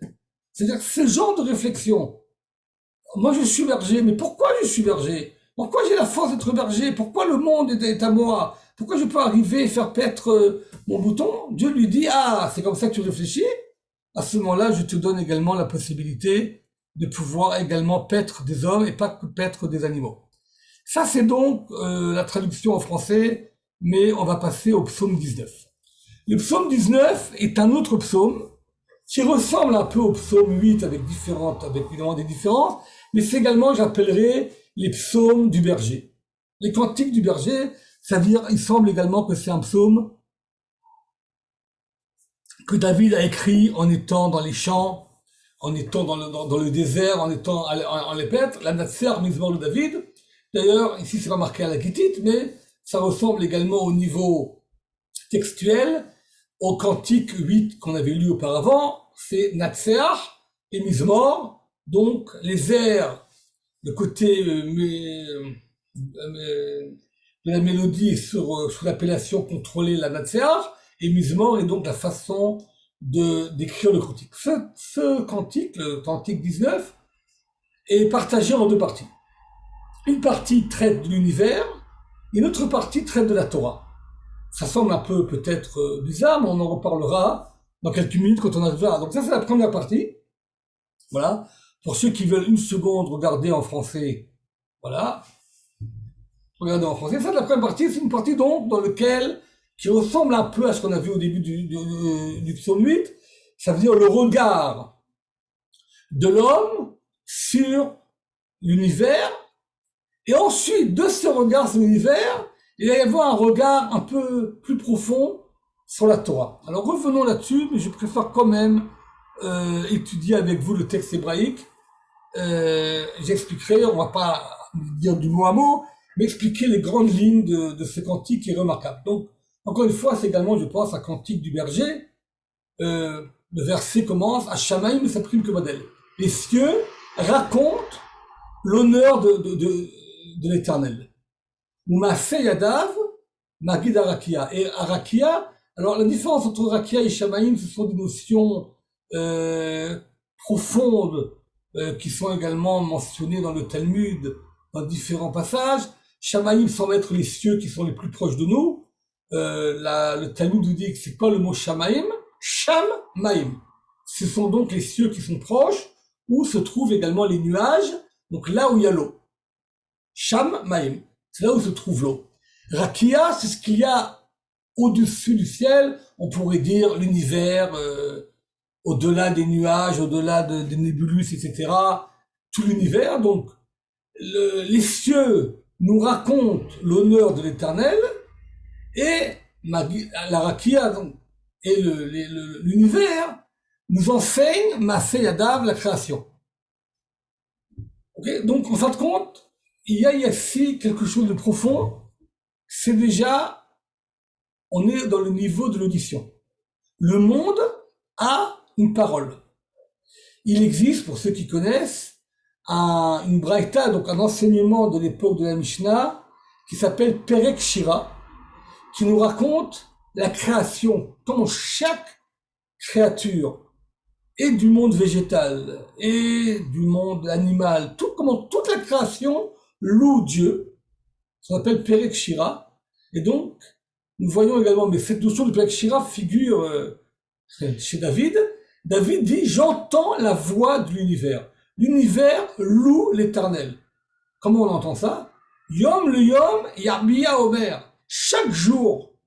C'est-à-dire ce genre de réflexion. Moi, je suis berger, mais pourquoi je suis berger? Pourquoi j'ai la force d'être berger? Pourquoi le monde est à moi? Pourquoi je peux arriver et faire paître mon bouton? Dieu lui dit, ah, c'est comme ça que tu réfléchis? À ce moment-là, je te donne également la possibilité de pouvoir également paître des hommes et pas que paître des animaux. Ça, c'est donc la traduction en français, mais on va passer au psaume 19. Le psaume 19 est un autre psaume qui ressemble un peu au psaume 8 avec évidemment des différences, mais c'est également, j'appellerais, les psaumes du berger. Les cantiques du berger, ça veut dire, il semble également que c'est un psaume que David a écrit en étant dans les champs, en étant dans le désert, en étant en l'épêtre, la Natser Mizmor de David. D'ailleurs, ici c'est pas marqué à la Gittite, mais ça ressemble également au niveau textuel au cantique 8 qu'on avait lu auparavant, c'est Natseach et Mizmor, donc les airs, le côté de la mélodie sous l'appellation contrôlée la Natseach, et Mizmor est donc la façon d'écrire le cantique. Ce cantique, le cantique 19, est partagé en deux parties. Une partie traite de l'univers, et une autre partie traite de la Torah. Ça semble un peu peut-être bizarre, mais on en reparlera dans quelques minutes quand on arrivera. Donc ça, c'est la première partie. Voilà. Pour ceux qui veulent une seconde regarder en français, voilà. Regardez en français. Ça, la première partie, c'est une partie donc dans laquelle, qui ressemble un peu à ce qu'on a vu au début du psaume 8. Ça veut dire le regard de l'homme sur l'univers. Et ensuite, de ce regard sur l'univers, il va y avoir un regard un peu plus profond sur la Torah. Alors revenons là-dessus, mais je préfère quand même étudier avec vous le texte hébraïque. J'expliquerai, on va pas dire du mot à mot, mais expliquer les grandes lignes de ce cantique qui est remarquable. Donc, encore une fois, c'est également, je pense, un cantique du berger. Le verset commence, à Shamaïm s'imprime que modèle. Les cieux racontent l'honneur de l'Éternel. Umaseh Yadav, Magid Arakia. Et Arakia, alors la différence entre Arakia et Shamaïm, ce sont des notions profondes qui sont également mentionnées dans le Talmud, dans différents passages. Shamaïm semble être les cieux qui sont les plus proches de nous. Le Talmud nous dit que c'est quoi le mot Shamaïm? Shamaïm. Ce sont donc les cieux qui sont proches, où se trouvent également les nuages, donc là où il y a l'eau. Shamaïm, c'est là où se trouve l'eau. Rakia, c'est ce qu'il y a au-dessus du ciel, on pourrait dire l'univers, au-delà des nuages, au-delà des nébulus, etc. Tout l'univers, donc les cieux nous racontent l'honneur de l'Éternel, et la Rakia, donc, et l'univers nous enseigne Maseh Yadav, la création. Okay, donc en fin de compte, il y a ici quelque chose de profond, c'est déjà, on est dans le niveau de l'audition. Le monde a une parole. Il existe, pour ceux qui connaissent, une braïta, donc un enseignement de l'époque de la Mishnah, qui s'appelle Perek Shira, qui nous raconte la création, comment chaque créature, et du monde végétal, et du monde animal, comment toute la création loue Dieu, ça s'appelle Perek Shira, et donc, nous voyons également, mais cette notion de Perek Shira figure chez David. David dit, j'entends la voix de l'univers. L'univers loue l'Éternel. Comment on entend ça? Yom le Yom, Yarbia Omer. Chaque jour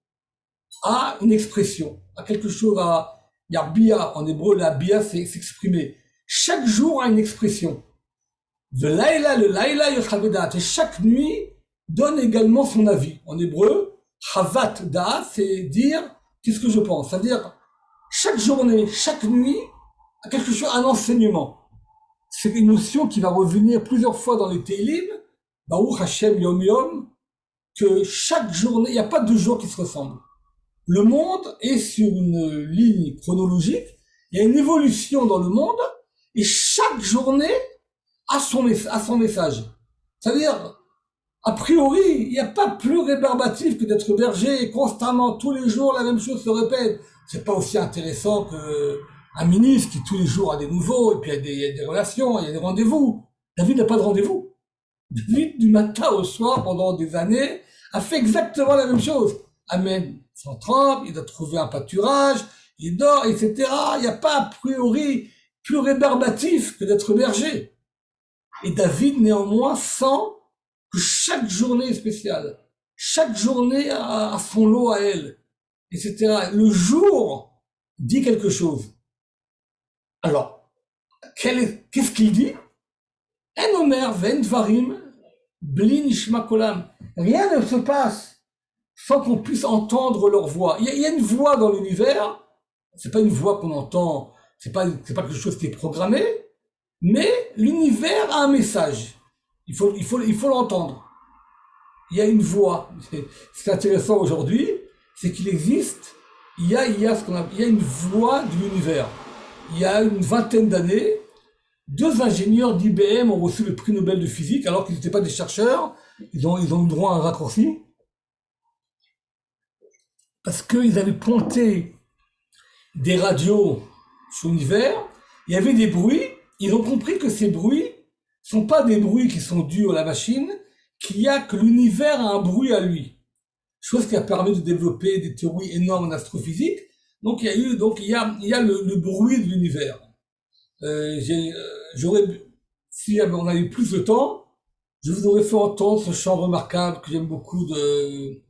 a une expression, a quelque chose à Yarbia, en hébreu, la bia, c'est s'exprimer. Chaque jour a une expression. Le laïla yochavedat, et chaque nuit donne également son avis. En hébreu, chavat da, c'est dire qu'est-ce que je pense. C'est-à-dire, chaque journée, chaque nuit, a quelque chose, un enseignement. C'est une notion qui va revenir plusieurs fois dans les Teilim, Baruch Hashem Yom Yom, que chaque journée, il n'y a pas deux jours qui se ressemblent. Le monde est sur une ligne chronologique, il y a une évolution dans le monde, et chaque journée a son message. C'est-à-dire, a priori, il n'y a pas plus rébarbatif que d'être berger et constamment, tous les jours, la même chose se répète. C'est pas aussi intéressant qu'un ministre qui tous les jours a des nouveaux, et puis il y a des relations, il y a des rendez-vous. David n'a pas de rendez-vous. David, du matin au soir, pendant des années, a fait exactement la même chose. Amen. Son trempe, il doit trouver un pâturage, il dort, etc. Il n'y a pas a priori plus rébarbatif que d'être berger. Et David, néanmoins, sent que chaque journée est spéciale. Chaque journée a son lot à elle, etc. Le jour dit quelque chose. Alors, qu'est-ce qu'il dit? En omer ven dvarim bli nishma kolam. Rien ne se passe sans qu'on puisse entendre leur voix. Il y a une voix dans l'univers, c'est pas une voix qu'on entend, c'est pas quelque chose qui est programmé, mais l'univers a un message. Il faut l'entendre. Il y a une voix. Ce qui est intéressant aujourd'hui, c'est qu'il existe, il y a une voix de l'univers. Il y a une vingtaine d'années, 2 ingénieurs d'IBM ont reçu le prix Nobel de physique, alors qu'ils n'étaient pas des chercheurs, ils ont eu droit à un raccourci. parce qu'ils avaient planté des radios sur l'univers, il y avait des bruits, ils ont compris que ces bruits sont pas des bruits qui sont dus à la machine, que l'univers a un bruit à lui. Chose qui a permis de développer des théories énormes en astrophysique. Donc il y a le bruit de l'univers. J'aurais, si on a eu plus de temps, je vous aurais fait entendre ce chant remarquable que j'aime beaucoup de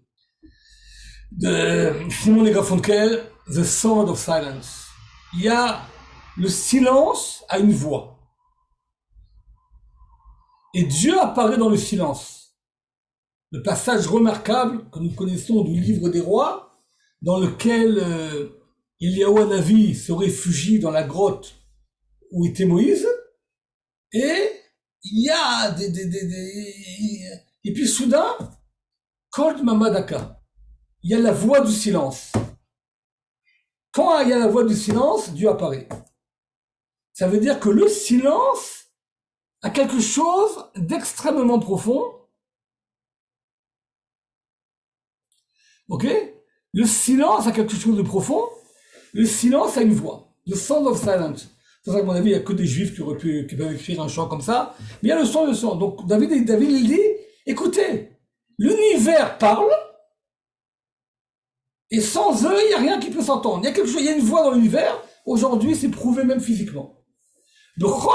Simon et Garfunkel, The Sound of Silence. Il y a le silence a une voix. Et Dieu apparaît dans le silence. Le passage remarquable que nous connaissons du livre des rois, dans lequel Eliyahu Hanavi se réfugie dans la grotte où était Moïse, et il y a et puis soudain, Kol Mamadaka, il y a la voix du silence. Quand il y a la voix du silence, Dieu apparaît. Ça veut dire que le silence a quelque chose d'extrêmement profond. Ok? Le silence a quelque chose de profond. Le silence a une voix. The Sound of Silence. C'est pour ça qu'à mon avis, il n'y a que des juifs qui peuvent écrire un chant comme ça. Mais il y a le son. Donc David il dit, écoutez, l'univers parle, et sans eux, il n'y a rien qui peut s'entendre. Il y a quelque chose, il y a une voix dans l'univers. Aujourd'hui, c'est prouvé même physiquement. Donc, on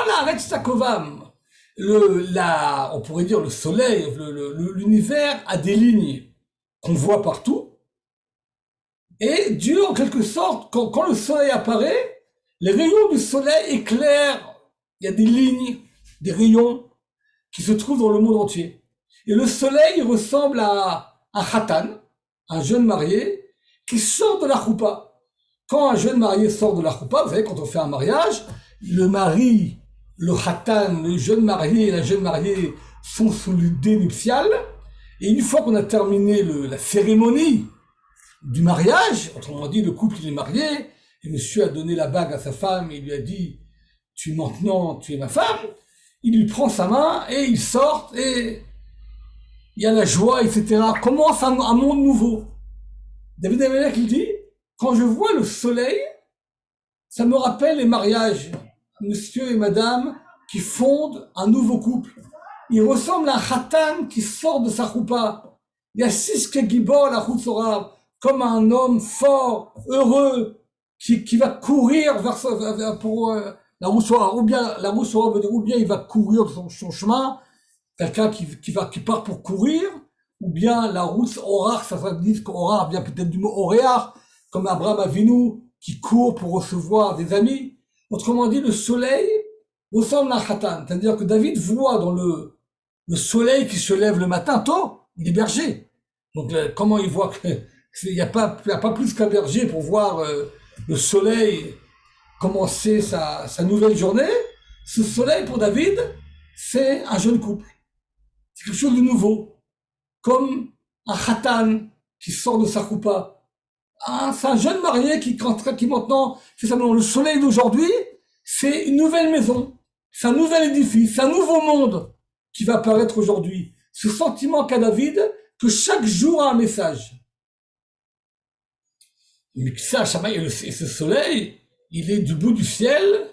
pourrait dire le soleil, l'univers a des lignes qu'on voit partout. Et Dieu, en quelque sorte, quand le soleil apparaît, les rayons du soleil éclairent. Il y a des lignes, des rayons qui se trouvent dans le monde entier. Et le soleil ressemble à un khatan, un jeune marié, qui sort de la choupa. Quand un jeune marié sort de la choupa, vous savez, quand on fait un mariage, le mari, le khatan, le jeune marié et la jeune mariée sont sous le dé nuptial. Et une fois qu'on a terminé la cérémonie du mariage, autrement dit, le couple il est marié, et monsieur a donné la bague à sa femme, et il lui a dit, tu es ma femme, il lui prend sa main, et ils sortent, et il y a la joie, etc. Commence un monde nouveau. David Amelech, il dit, quand je vois le soleil, ça me rappelle les mariages, monsieur et madame qui fondent un nouveau couple. Il ressemble à un khatan qui sort de sa choupa. Il y a Siske Gibor la Choutzora, comme un homme fort, heureux, qui va courir pour la Choutzora. Ou bien la Choutzora veut dire, ou bien il va courir son chemin, quelqu'un qui part pour courir, ou bien la route Horar, ça veut dire qu'Horar vient peut-être du mot Horéar, comme Abraham Avinu, qui court pour recevoir des amis. Autrement dit, le soleil ressemble à un khatan. C'est-à-dire que David voit dans le soleil qui se lève le matin tôt, il est berger. Donc, comment il voit il n'y a pas plus qu'un berger pour voir le soleil commencer sa nouvelle journée. Ce soleil, pour David, c'est un jeune couple. C'est quelque chose de nouveau. Comme un khatan qui sort de sa choupa. C'est un jeune marié qui maintenant, c'est simplement le soleil d'aujourd'hui, c'est une nouvelle maison, c'est un nouvel édifice, c'est un nouveau monde qui va apparaître aujourd'hui. Ce sentiment qu'a David, que chaque jour a un message. Et ce soleil, il est du bout du ciel,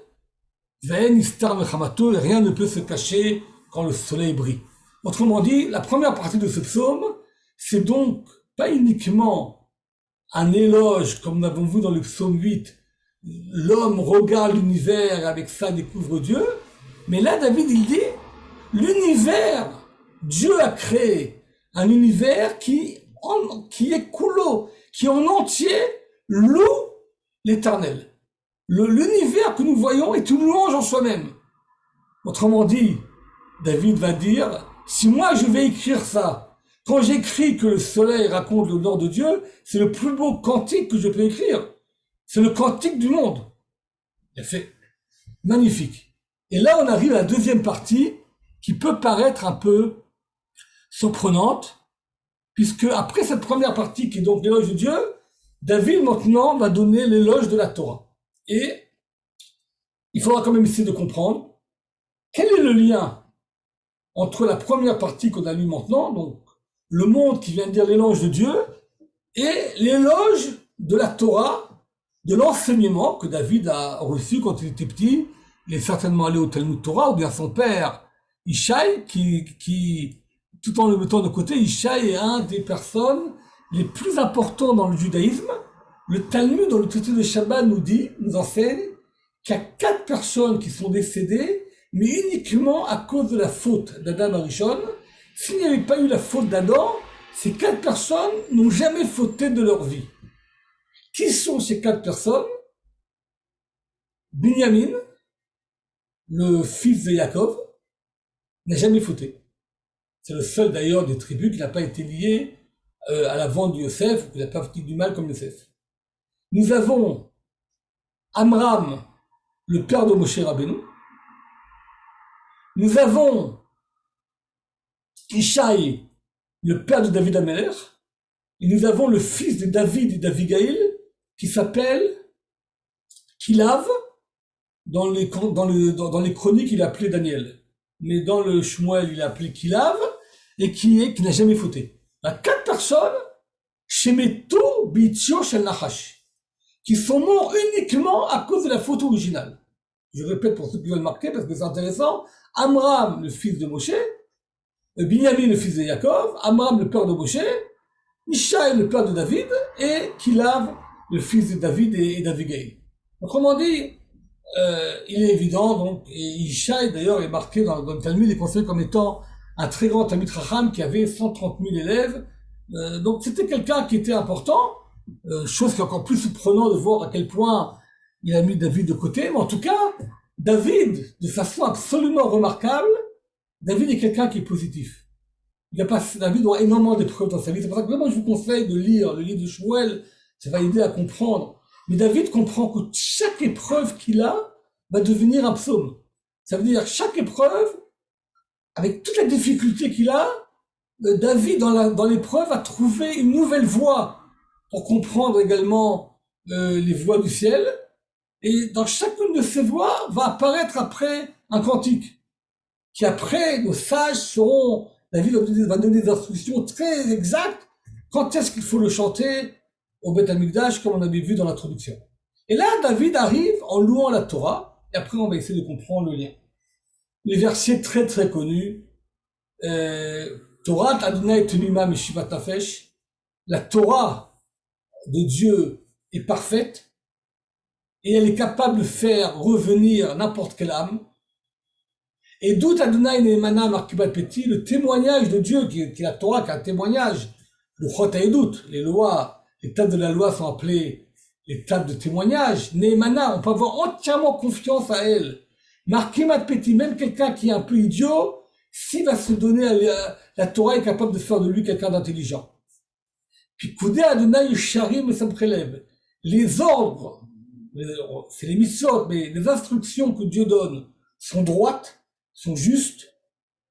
et rien ne peut se cacher quand le soleil brille. Autrement dit, la première partie de ce psaume, c'est donc pas uniquement un éloge, comme nous l'avons vu dans le psaume 8, l'homme regarde l'univers et avec ça découvre Dieu, mais là David il dit, l'univers, Dieu a créé un univers qui est coulo, qui en entier loue l'éternel. L'univers que nous voyons est une louange en soi-même. Autrement dit, David va dire, si moi je vais écrire ça, quand j'écris que le soleil raconte l'honneur de Dieu, c'est le plus beau cantique que je peux écrire. C'est le cantique du monde. Il a fait magnifique. Et là, on arrive à la deuxième partie qui peut paraître un peu surprenante, puisque après cette première partie qui est donc l'éloge de Dieu, David maintenant va donner l'éloge de la Torah. Et il faudra quand même essayer de comprendre quel est le lien entre la première partie qu'on a lue maintenant, donc le monde qui vient de dire l'éloge de Dieu, et l'éloge de la Torah, de l'enseignement que David a reçu quand il était petit. Il est certainement allé au Talmud Torah, ou bien son père, Ishaï, tout en le mettant de côté, Ishaï est un des personnes les plus importants dans le judaïsme. Le Talmud, dans le traité de Shabbat, nous enseigne qu'il y a 4 personnes qui sont décédées, mais uniquement à cause de la faute d'Adam Arishon. S'il n'y avait pas eu la faute d'Adam, ces 4 personnes n'ont jamais fauté de leur vie. Qui sont ces 4 personnes? Binyamin, le fils de Yaakov, n'a jamais fauté. C'est le seul d'ailleurs des tribus qui n'a pas été lié à la vente de Yosef, ou qui n'a pas fait du mal comme Yosef. Nous avons Amram, le père de Moshe Rabbeinu. Nous avons Ishaï, le père de David Ameler. Et nous avons le fils de David et d'Avigaïl, qui s'appelle Kilav. Dans les chroniques, il est appelé Daniel. Mais dans le Shmuel, il est appelé Kilav, et qui n'a jamais fauté. Il y a 4 personnes, Shemetu Bitzio Shel Nachash, qui sont morts uniquement à cause de la faute originale. Je répète pour ceux qui veulent marquer, parce que c'est intéressant. Amram, le fils de Moshe, Binyamin, le fils de Yaakov, Amram, le père de Moshe, Ishaï, le père de David, et Kilav, le fils de David et d'Avigaïl. Autrement dit, il est évident, donc, et Ishaï d'ailleurs est marqué dans le Talmud, il est considéré comme étant un très grand Talmid Chacham qui avait 130 000 élèves. Donc c'était quelqu'un qui était important, chose qui est encore plus surprenant de voir à quel point il a mis David de côté. Mais en tout cas, David, de façon absolument remarquable, David est quelqu'un qui est positif. David a énormément d'épreuves dans sa vie. C'est pour ça que vraiment je vous conseille de lire le livre de Shmuel, ça va aider à comprendre. Mais David comprend que chaque épreuve qu'il a va devenir un psaume. Ça veut dire chaque épreuve, avec toute la difficulté qu'il a, David dans l'épreuve a trouvé une nouvelle voie pour comprendre également les voies du ciel. Et dans chacune de ces voies va apparaître après un cantique, qui après nos sages seront, David va donner des instructions très exactes quand est-ce qu'il faut le chanter au Beth Amikdash, comme on avait vu dans l'introduction. Et là, David arrive en louant la Torah, et après on va essayer de comprendre le lien. Les versets très très connus, Torah Adonai Tenima Meshivat Nafesh, la Torah de Dieu est parfaite, et elle est capable de faire revenir n'importe quelle âme. Et d'où Adonai Neemana Markibat Peti, le témoignage de Dieu, qui est la Torah, qui est un témoignage, le Chot HaEdut, les lois, les tables de la loi sont appelées les tables de témoignage. Neemana, on peut avoir entièrement confiance à elle. Markibat Peti, même quelqu'un qui est un peu idiot, s'il va se donner à la Torah est capable de faire de lui quelqu'un d'intelligent. Puis Koudé Adonai Sharim et Samprelev, les ordres, c'est les mitzvot, mais les instructions que Dieu donne sont droites, sont justes,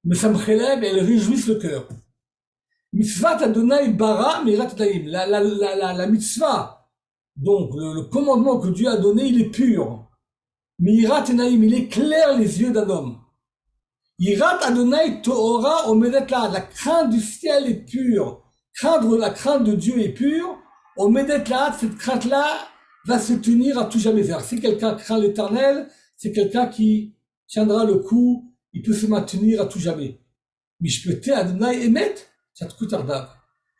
mais Samprelev, elles réjouissent le cœur. Mitzvat Adonai Bara Mirat Daim, la mitzvah, donc le commandement que Dieu a donné, il est pur. Mirat Naim, il éclaire les yeux d'un homme. Irat Adonai Torah Omedet la, la crainte du ciel est pure. La crainte de Dieu est pure. Omedet la, cette crainte-là va se tenir à tout jamais. Si quelqu'un craint l'Éternel, c'est quelqu'un qui tiendra le coup, il peut se maintenir à tout jamais. Mishpete Adonai Emet, ça te coûte ardav.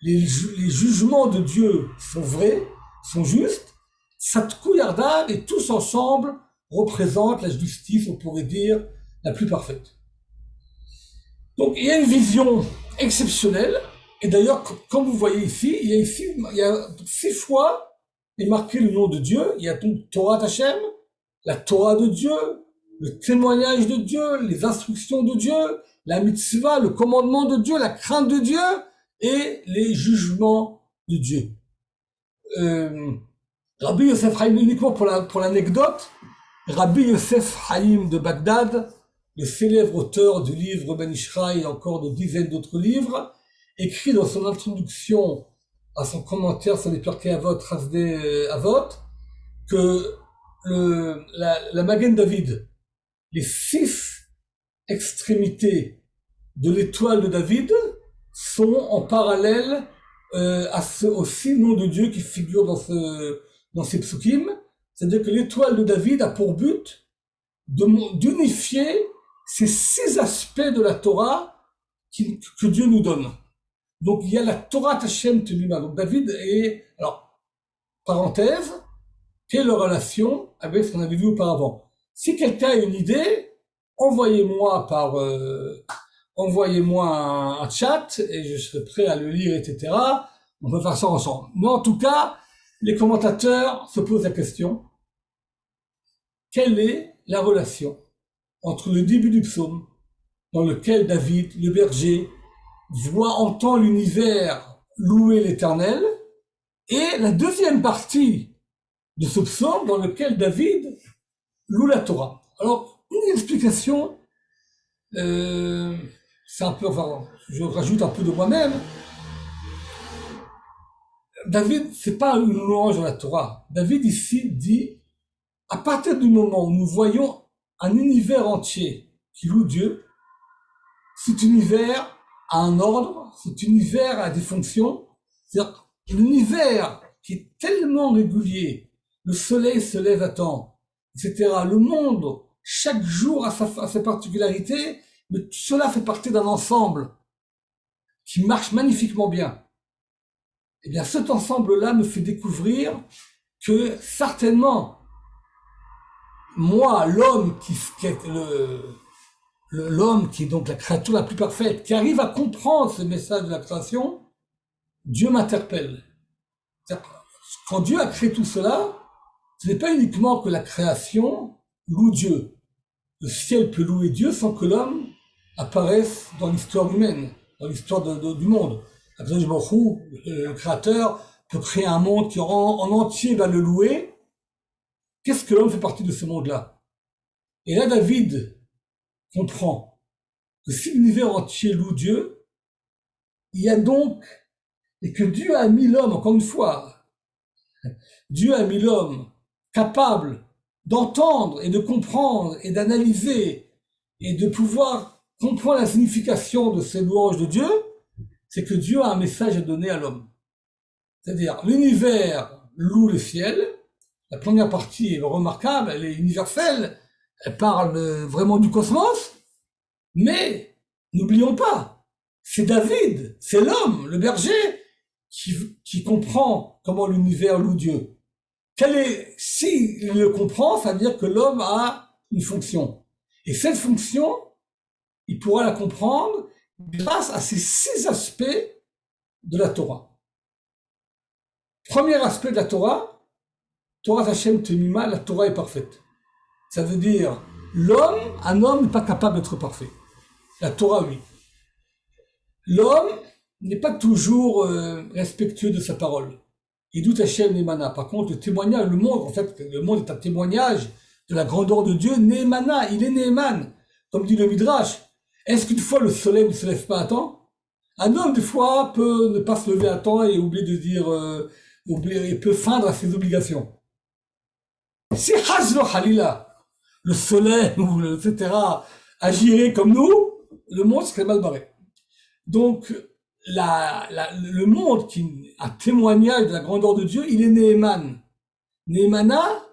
Les jugements de Dieu sont vrais, sont justes. Satkou Yardav et tous ensemble représentent la justice, on pourrait dire, la plus parfaite. Donc il y a une vision exceptionnelle, et d'ailleurs, comme vous voyez ici, il y a 6 fois est marqué le nom de Dieu. Il y a donc Torah Hashem, la Torah de Dieu, le témoignage de Dieu, les instructions de Dieu, la mitzvah, le commandement de Dieu, la crainte de Dieu, et les jugements de Dieu. Rabbi Yosef Haïm, uniquement pour l'anecdote, Rabbi Yosef Haïm de Bagdad, le célèbre auteur du livre Ben Ishraï et encore de dizaines d'autres livres, écrit dans son introduction à son commentaire sur les Pirkei Avot, Chasdei Avot, que la Magen David, les 6 extrémités de l'étoile de David sont en parallèle aux 6 noms de Dieu qui figurent dans ces psukim. C'est-à-dire que l'étoile de David a pour but d'unifier ces 6 aspects de la Torah que Dieu nous donne. Donc il y a la Torah Hashem Tenuma. Donc David est, alors, parenthèse, quelle est leur relation avec ce qu'on avait vu auparavant. Si quelqu'un a une idée, envoyez-moi un chat et je serai prêt à le lire, etc. On peut faire ça ensemble. Mais en tout cas, les commentateurs se posent la question, quelle est la relation entre le début du psaume, dans lequel David, le berger, entend l'univers louer l'Éternel, et la deuxième partie de ce psaume dans lequel David loue la Torah. Alors, une explication, c'est un peu, enfin, je rajoute un peu de moi-même. David, c'est pas une louange de la Torah. David ici dit, à partir du moment où nous voyons un univers entier qui loue Dieu, cet univers a un ordre, cet univers a des fonctions. C'est-à-dire, l'univers qui est tellement régulier, le soleil se lève à temps, etc. Le monde, chaque jour a sa particularité, mais cela fait partie d'un ensemble qui marche magnifiquement bien. Eh bien, cet ensemble-là me fait découvrir que certainement, moi, l'homme qui est l'homme qui est donc la créature la plus parfaite, qui arrive à comprendre ce message de la création, Dieu m'interpelle. Quand Dieu a créé tout cela, ce n'est pas uniquement que la création loue Dieu. Le ciel peut louer Dieu sans que l'homme apparaisse dans l'histoire humaine, dans l'histoire du monde. Le créateur peut créer un monde qui en entier va le louer. Qu'est-ce que l'homme fait partie de ce monde-là? Et là, David comprend que si l'univers entier loue Dieu, il y a donc, et que Dieu a mis l'homme, encore une fois, Dieu a mis l'homme capable d'entendre et de comprendre et d'analyser et de pouvoir comprendre la signification de ces louanges de Dieu, c'est que Dieu a un message à donner à l'homme. C'est-à-dire, l'univers loue le ciel, la première partie est remarquable, elle est universelle, elle parle vraiment du cosmos, mais n'oublions pas, c'est David, c'est l'homme, le berger, qui comprend comment l'univers loue Dieu. S'il le comprend, ça veut dire que l'homme a une fonction. Et cette fonction, il pourra la comprendre grâce à ces 6 aspects de la Torah. Premier aspect de la Torah, Torah Hashem Temima, la Torah est parfaite. Ça veut dire, un homme n'est pas capable d'être parfait. La Torah, oui. L'homme n'est pas toujours respectueux de sa parole. Il doute Hashem Nemana. Par contre, le témoignage, le monde est un témoignage de la grandeur de Dieu. Nemana, il est Neman. Comme dit le Midrash. Est-ce qu'une fois le soleil ne se lève pas à temps? Un homme, des fois, peut ne pas se lever à temps et oublier de dire, il peut feindre à ses obligations. Si Hazlo Halila, le soleil, etc., agirait comme nous, le monde serait mal barré. Donc, le monde qui est un témoignage de la grandeur de Dieu, il est Neeman. Neemana,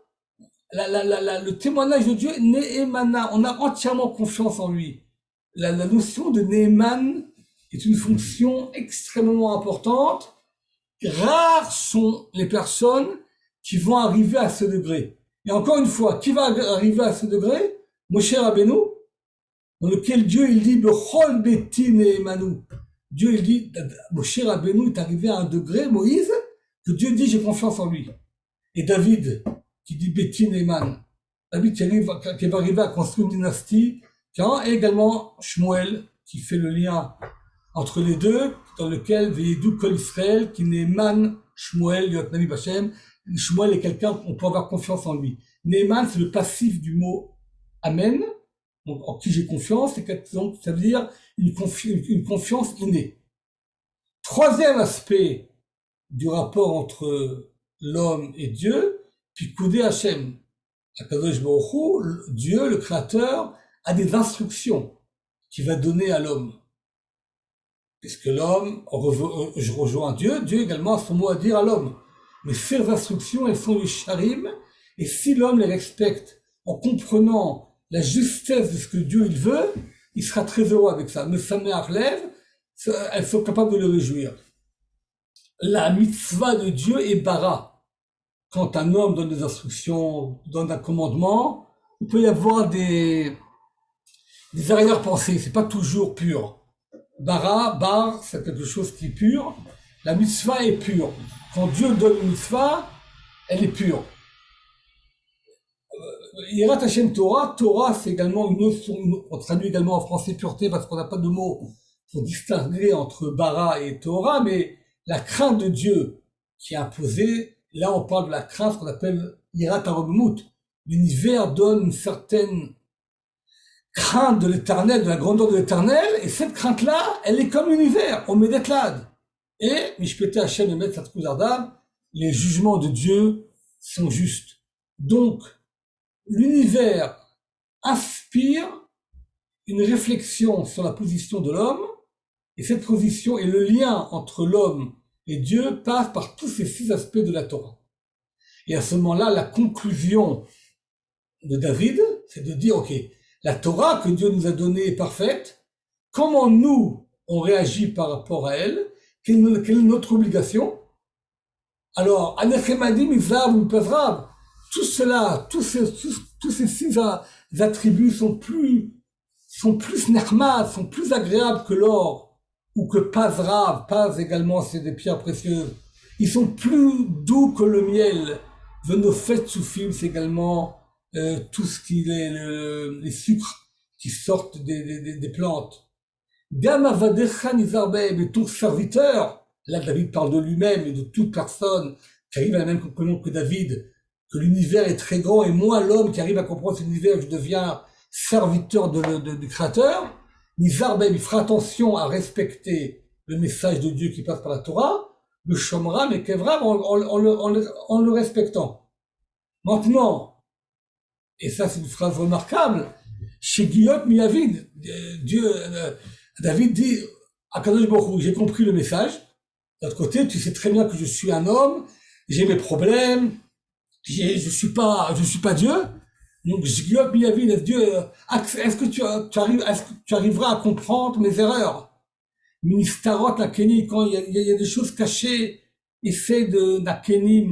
le témoignage de Dieu, Neemana, on a entièrement confiance en lui. La notion de Neeman est une fonction extrêmement importante. Rares sont les personnes qui vont arriver à ce degré. Et encore une fois, qui va arriver à ce degré? Moshe Rabbeinu, dans lequel Dieu, il dit, Bechol beti neemanu. Dieu, il dit, Moshe Rabbeinu est arrivé à un degré, Moïse, que Dieu dit, j'ai confiance en lui. Et David, qui dit beti neeman. David qui va arriver à construire une dynastie, et également Shmuel, qui fait le lien entre les deux, dans lequel Ve'yedu Kol Israël, qui neeman Shmuel, Yot Navi Bashem. Shmuel est quelqu'un, on peut avoir confiance en lui. Neeman, c'est le passif du mot Amen, donc en qui j'ai confiance, donc ça veut dire une confiance innée. Troisième aspect du rapport entre l'homme et Dieu, Pikoudé Hashem. Akadosh Baruch Hu, Dieu, le Créateur, a des instructions qu'il va donner à l'homme. puisque l'homme, je rejoins Dieu, Dieu également a son mot à dire à l'homme. Mais ces instructions, elles sont du charim, et si l'homme les respecte en comprenant la justesse de ce que Dieu il veut, il sera très heureux avec ça. Mais sa mère lève, elles sont capables de le réjouir. La mitzvah de Dieu est bara. Quand un homme donne des instructions, donne un commandement, il peut y avoir des arrière-pensées, c'est pas toujours pur. Bar, c'est quelque chose qui est pur. La mitzvah est pure. Quand Dieu donne une mitzvah, elle est pure. Yirat Hashem Torah, c'est également on traduit également en français pureté parce qu'on n'a pas de mots pour distinguer entre bara et Torah, mais la crainte de Dieu qui est imposée, là on parle de la crainte qu'on appelle Yirat HaRomimut. L'univers donne une certaine crainte de l'éternel, de la grandeur de l'éternel, et cette crainte-là, elle est comme l'univers, on met des clades. Et, Mishpete Hashem et Metz Adam, les jugements de Dieu sont justes. Donc, l'univers inspire une réflexion sur la position de l'homme, et cette position et le lien entre l'homme et Dieu passe par tous ces 6 aspects de la Torah. Et à ce moment-là, la conclusion de David, c'est de dire, ok, la Torah que Dieu nous a donnée est parfaite, comment nous, on réagit par rapport à elle, quelle est notre obligation? Alors, Anechemadim, Izar, Mupazrab, tout cela, tous ces 6 attributs sont plus nahmad, sont plus agréables que l'or, ou que Pazrav, Paz également, c'est des pierres précieuses. Ils sont plus doux que le miel. Venofet Soufim, c'est également tout ce qui est les sucres qui sortent des plantes. Gamavadecha Nizarbe, mais ton serviteur, là David parle de lui-même et de toute personne qui arrive à la même conclusion que David, que l'univers est très grand et moi, l'homme qui arrive à comprendre cet univers, je deviens serviteur du Créateur. Nizarbe, il fera attention à respecter le message de Dieu qui passe par la Torah, le Shomra, mais Kevra en le respectant. Maintenant, et ça c'est une phrase remarquable, chez Guillaume Miyavid, David dit à Kadosh Baruch Hu, j'ai compris le message. D'autre côté, tu sais très bien que je suis un homme, j'ai mes problèmes, je suis pas Dieu. Donc Guillaume Miyavid, Dieu, est-ce que tu arriveras à comprendre mes erreurs? Ministarot la Kenny, quand il y a des choses cachées, essaie de la Kenny,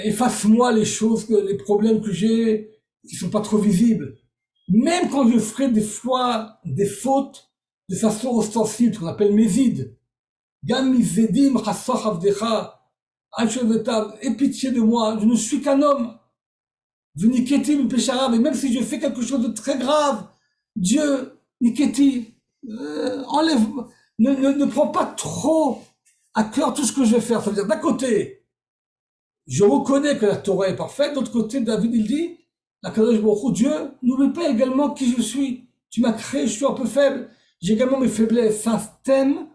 efface-moi les problèmes que j'ai qui sont pas trop visibles. Même quand je ferai des fautes de façon ostensible, qu'on appelle mézid. Gam mizedim chassach avdecha, aie pitié de moi, je ne suis qu'un homme. V'niketi m'peshara, mais même si je fais quelque chose de très grave, Dieu, niketi, enlève, ne prends pas trop à cœur tout ce que je vais faire. Ça veut dire, d'un côté, je reconnais que la Torah est parfaite, d'autre côté, David, il dit, la Kadosh Baruch Hu, Dieu, n'oublie pas également qui je suis. Tu m'as créé, je suis un peu faible. J'ai également mes faiblesses. C'est un thème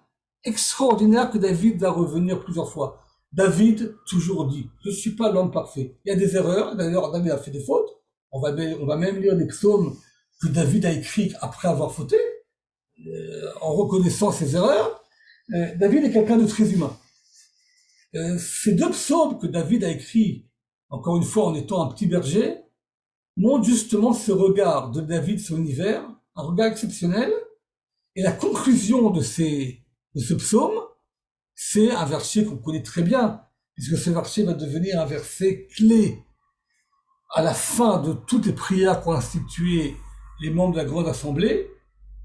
extraordinaire que David va revenir plusieurs fois. David toujours dit, je suis pas l'homme parfait. Il y a des erreurs. D'ailleurs, David a fait des fautes. On va même lire des psaumes que David a écrits après avoir fauté, en reconnaissant ses erreurs. David est quelqu'un de très humain. Ces 2 psaumes que David a écrits, encore une fois en étant un petit berger, montre justement ce regard de David sur l'univers, un regard exceptionnel, et la conclusion de ce psaume, c'est un verset qu'on connaît très bien, puisque ce verset va devenir un verset clé à la fin de toutes les prières qu'ont instituées les membres de la Grande Assemblée.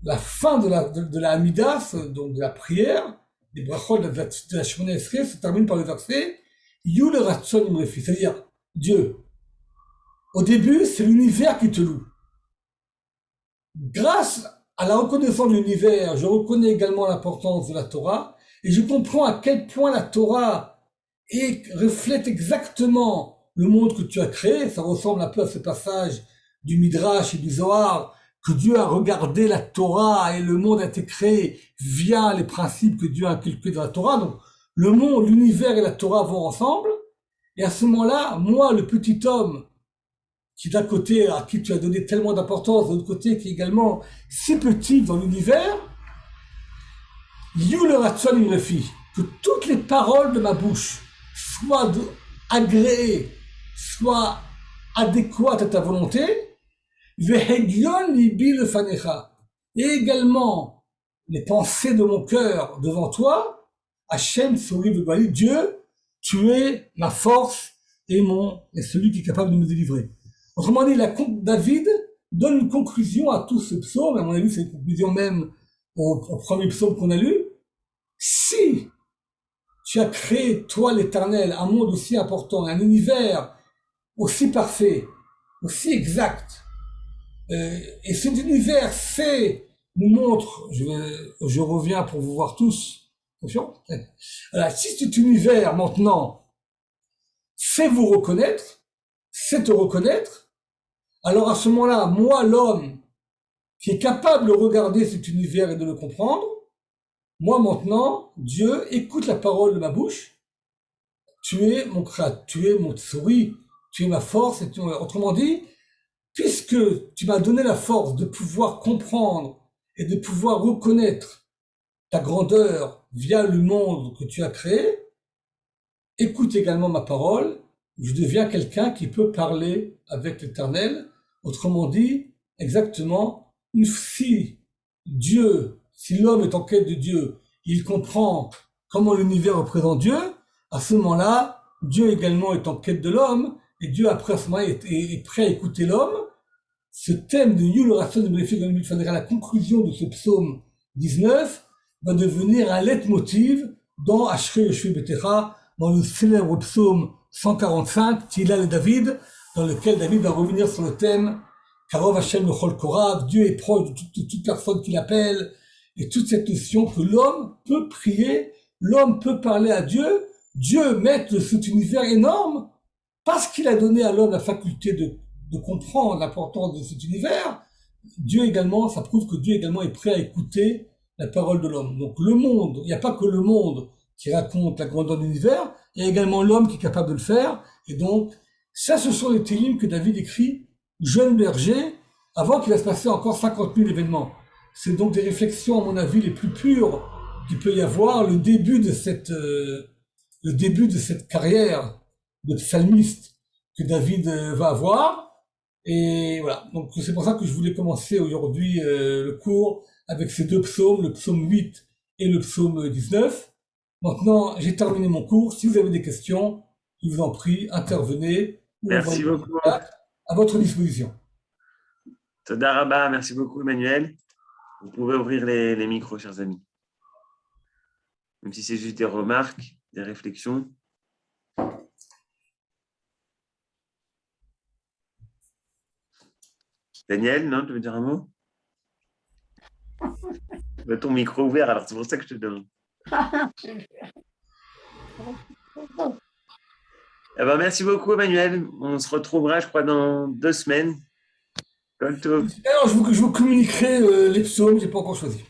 La fin de la Hamidah, donc de la prière, des brachot de la Shemona Esrei, se termine par le verset Yul Ratzon Imrefi, c'est-à-dire Dieu. Au début, c'est l'univers qui te loue. Grâce à la reconnaissance de l'univers, je reconnais également l'importance de la Torah et je comprends à quel point la Torah reflète exactement le monde que tu as créé. Ça ressemble un peu à ce passage du Midrash et du Zohar, que Dieu a regardé la Torah et le monde a été créé via les principes que Dieu a inculqués dans la Torah. Donc, le monde, l'univers et la Torah vont ensemble. Et à ce moment-là, moi, le petit homme, qui d'un côté, à qui tu as donné tellement d'importance, de l'autre côté, qui est également si petit dans l'univers, You le ratson im refi, que toutes les paroles de ma bouche soient agréées, soient adéquates à ta volonté, vehegion libi lefanecha, et également les pensées de mon cœur devant toi, Hachem Souri Vegoli, Dieu, tu es ma force et celui qui est capable de me délivrer. Autrement dit, David donne une conclusion à tout ce psaume, à mon avis, c'est une conclusion même au premier psaume qu'on a lu. Si tu as créé, toi l'Éternel, un monde aussi important, un univers aussi parfait, aussi exact, et cet univers nous montre, je reviens pour vous voir tous, attention, alors, si cet univers maintenant sait vous reconnaître, sait te reconnaître, alors à ce moment-là, moi l'homme qui est capable de regarder cet univers et de le comprendre, moi maintenant, Dieu, écoute la parole de ma bouche, tu es mon créateur, tu es mon souris, tu es ma force, autrement dit, puisque tu m'as donné la force de pouvoir comprendre et de pouvoir reconnaître ta grandeur via le monde que tu as créé, écoute également ma parole, je deviens quelqu'un qui peut parler avec l'Éternel. Autrement dit, exactement, si l'homme est en quête de Dieu, il comprend comment l'univers représente Dieu, à ce moment-là, Dieu également est en quête de l'homme, et Dieu après à ce moment-là est prêt à écouter l'homme. Ce thème de Yul Ratson de Méléphi, la conclusion de ce psaume 19, va devenir un leitmotiv dans Ashrei Yoshua Betecha, dans le célèbre psaume 145, Tila et David, dans lequel David va revenir sur le thème Karov Hashem Lechol Korav, Dieu est proche de toute personne qui l'appelle, et toute cette notion que l'homme peut prier, l'homme peut parler à Dieu, Dieu met cet univers énorme, parce qu'il a donné à l'homme la faculté de comprendre l'importance de cet univers, Dieu également, ça prouve que Dieu également est prêt à écouter la parole de l'homme. Donc le monde, il n'y a pas que le monde qui raconte la grandeur de l'univers, il y a également l'homme qui est capable de le faire, et donc, ça ce sont les télim que David écrit, jeune berger, avant qu'il va se passer encore 50 000 événements. C'est donc des réflexions, à mon avis, les plus pures qu'il peut y avoir, le début de cette carrière de psalmiste que David va avoir. Et voilà, donc c'est pour ça que je voulais commencer aujourd'hui le cours avec ces deux psaumes, le psaume 8 et le psaume 19. Maintenant, j'ai terminé mon cours. Si vous avez des questions, je vous en prie, intervenez. Merci beaucoup. À votre disposition. Toda Rabba, merci beaucoup Emmanuel. Vous pouvez ouvrir les micros, chers amis. Même si c'est juste des remarques, des réflexions. Daniel, non, tu veux dire un mot? Ton micro ouvert, alors c'est pour ça que je te demande. Eh ben, merci beaucoup Emmanuel. On se retrouvera, je crois, dans 2 semaines. Alors, je vous communiquerai les psaumes, je n'ai pas encore choisi.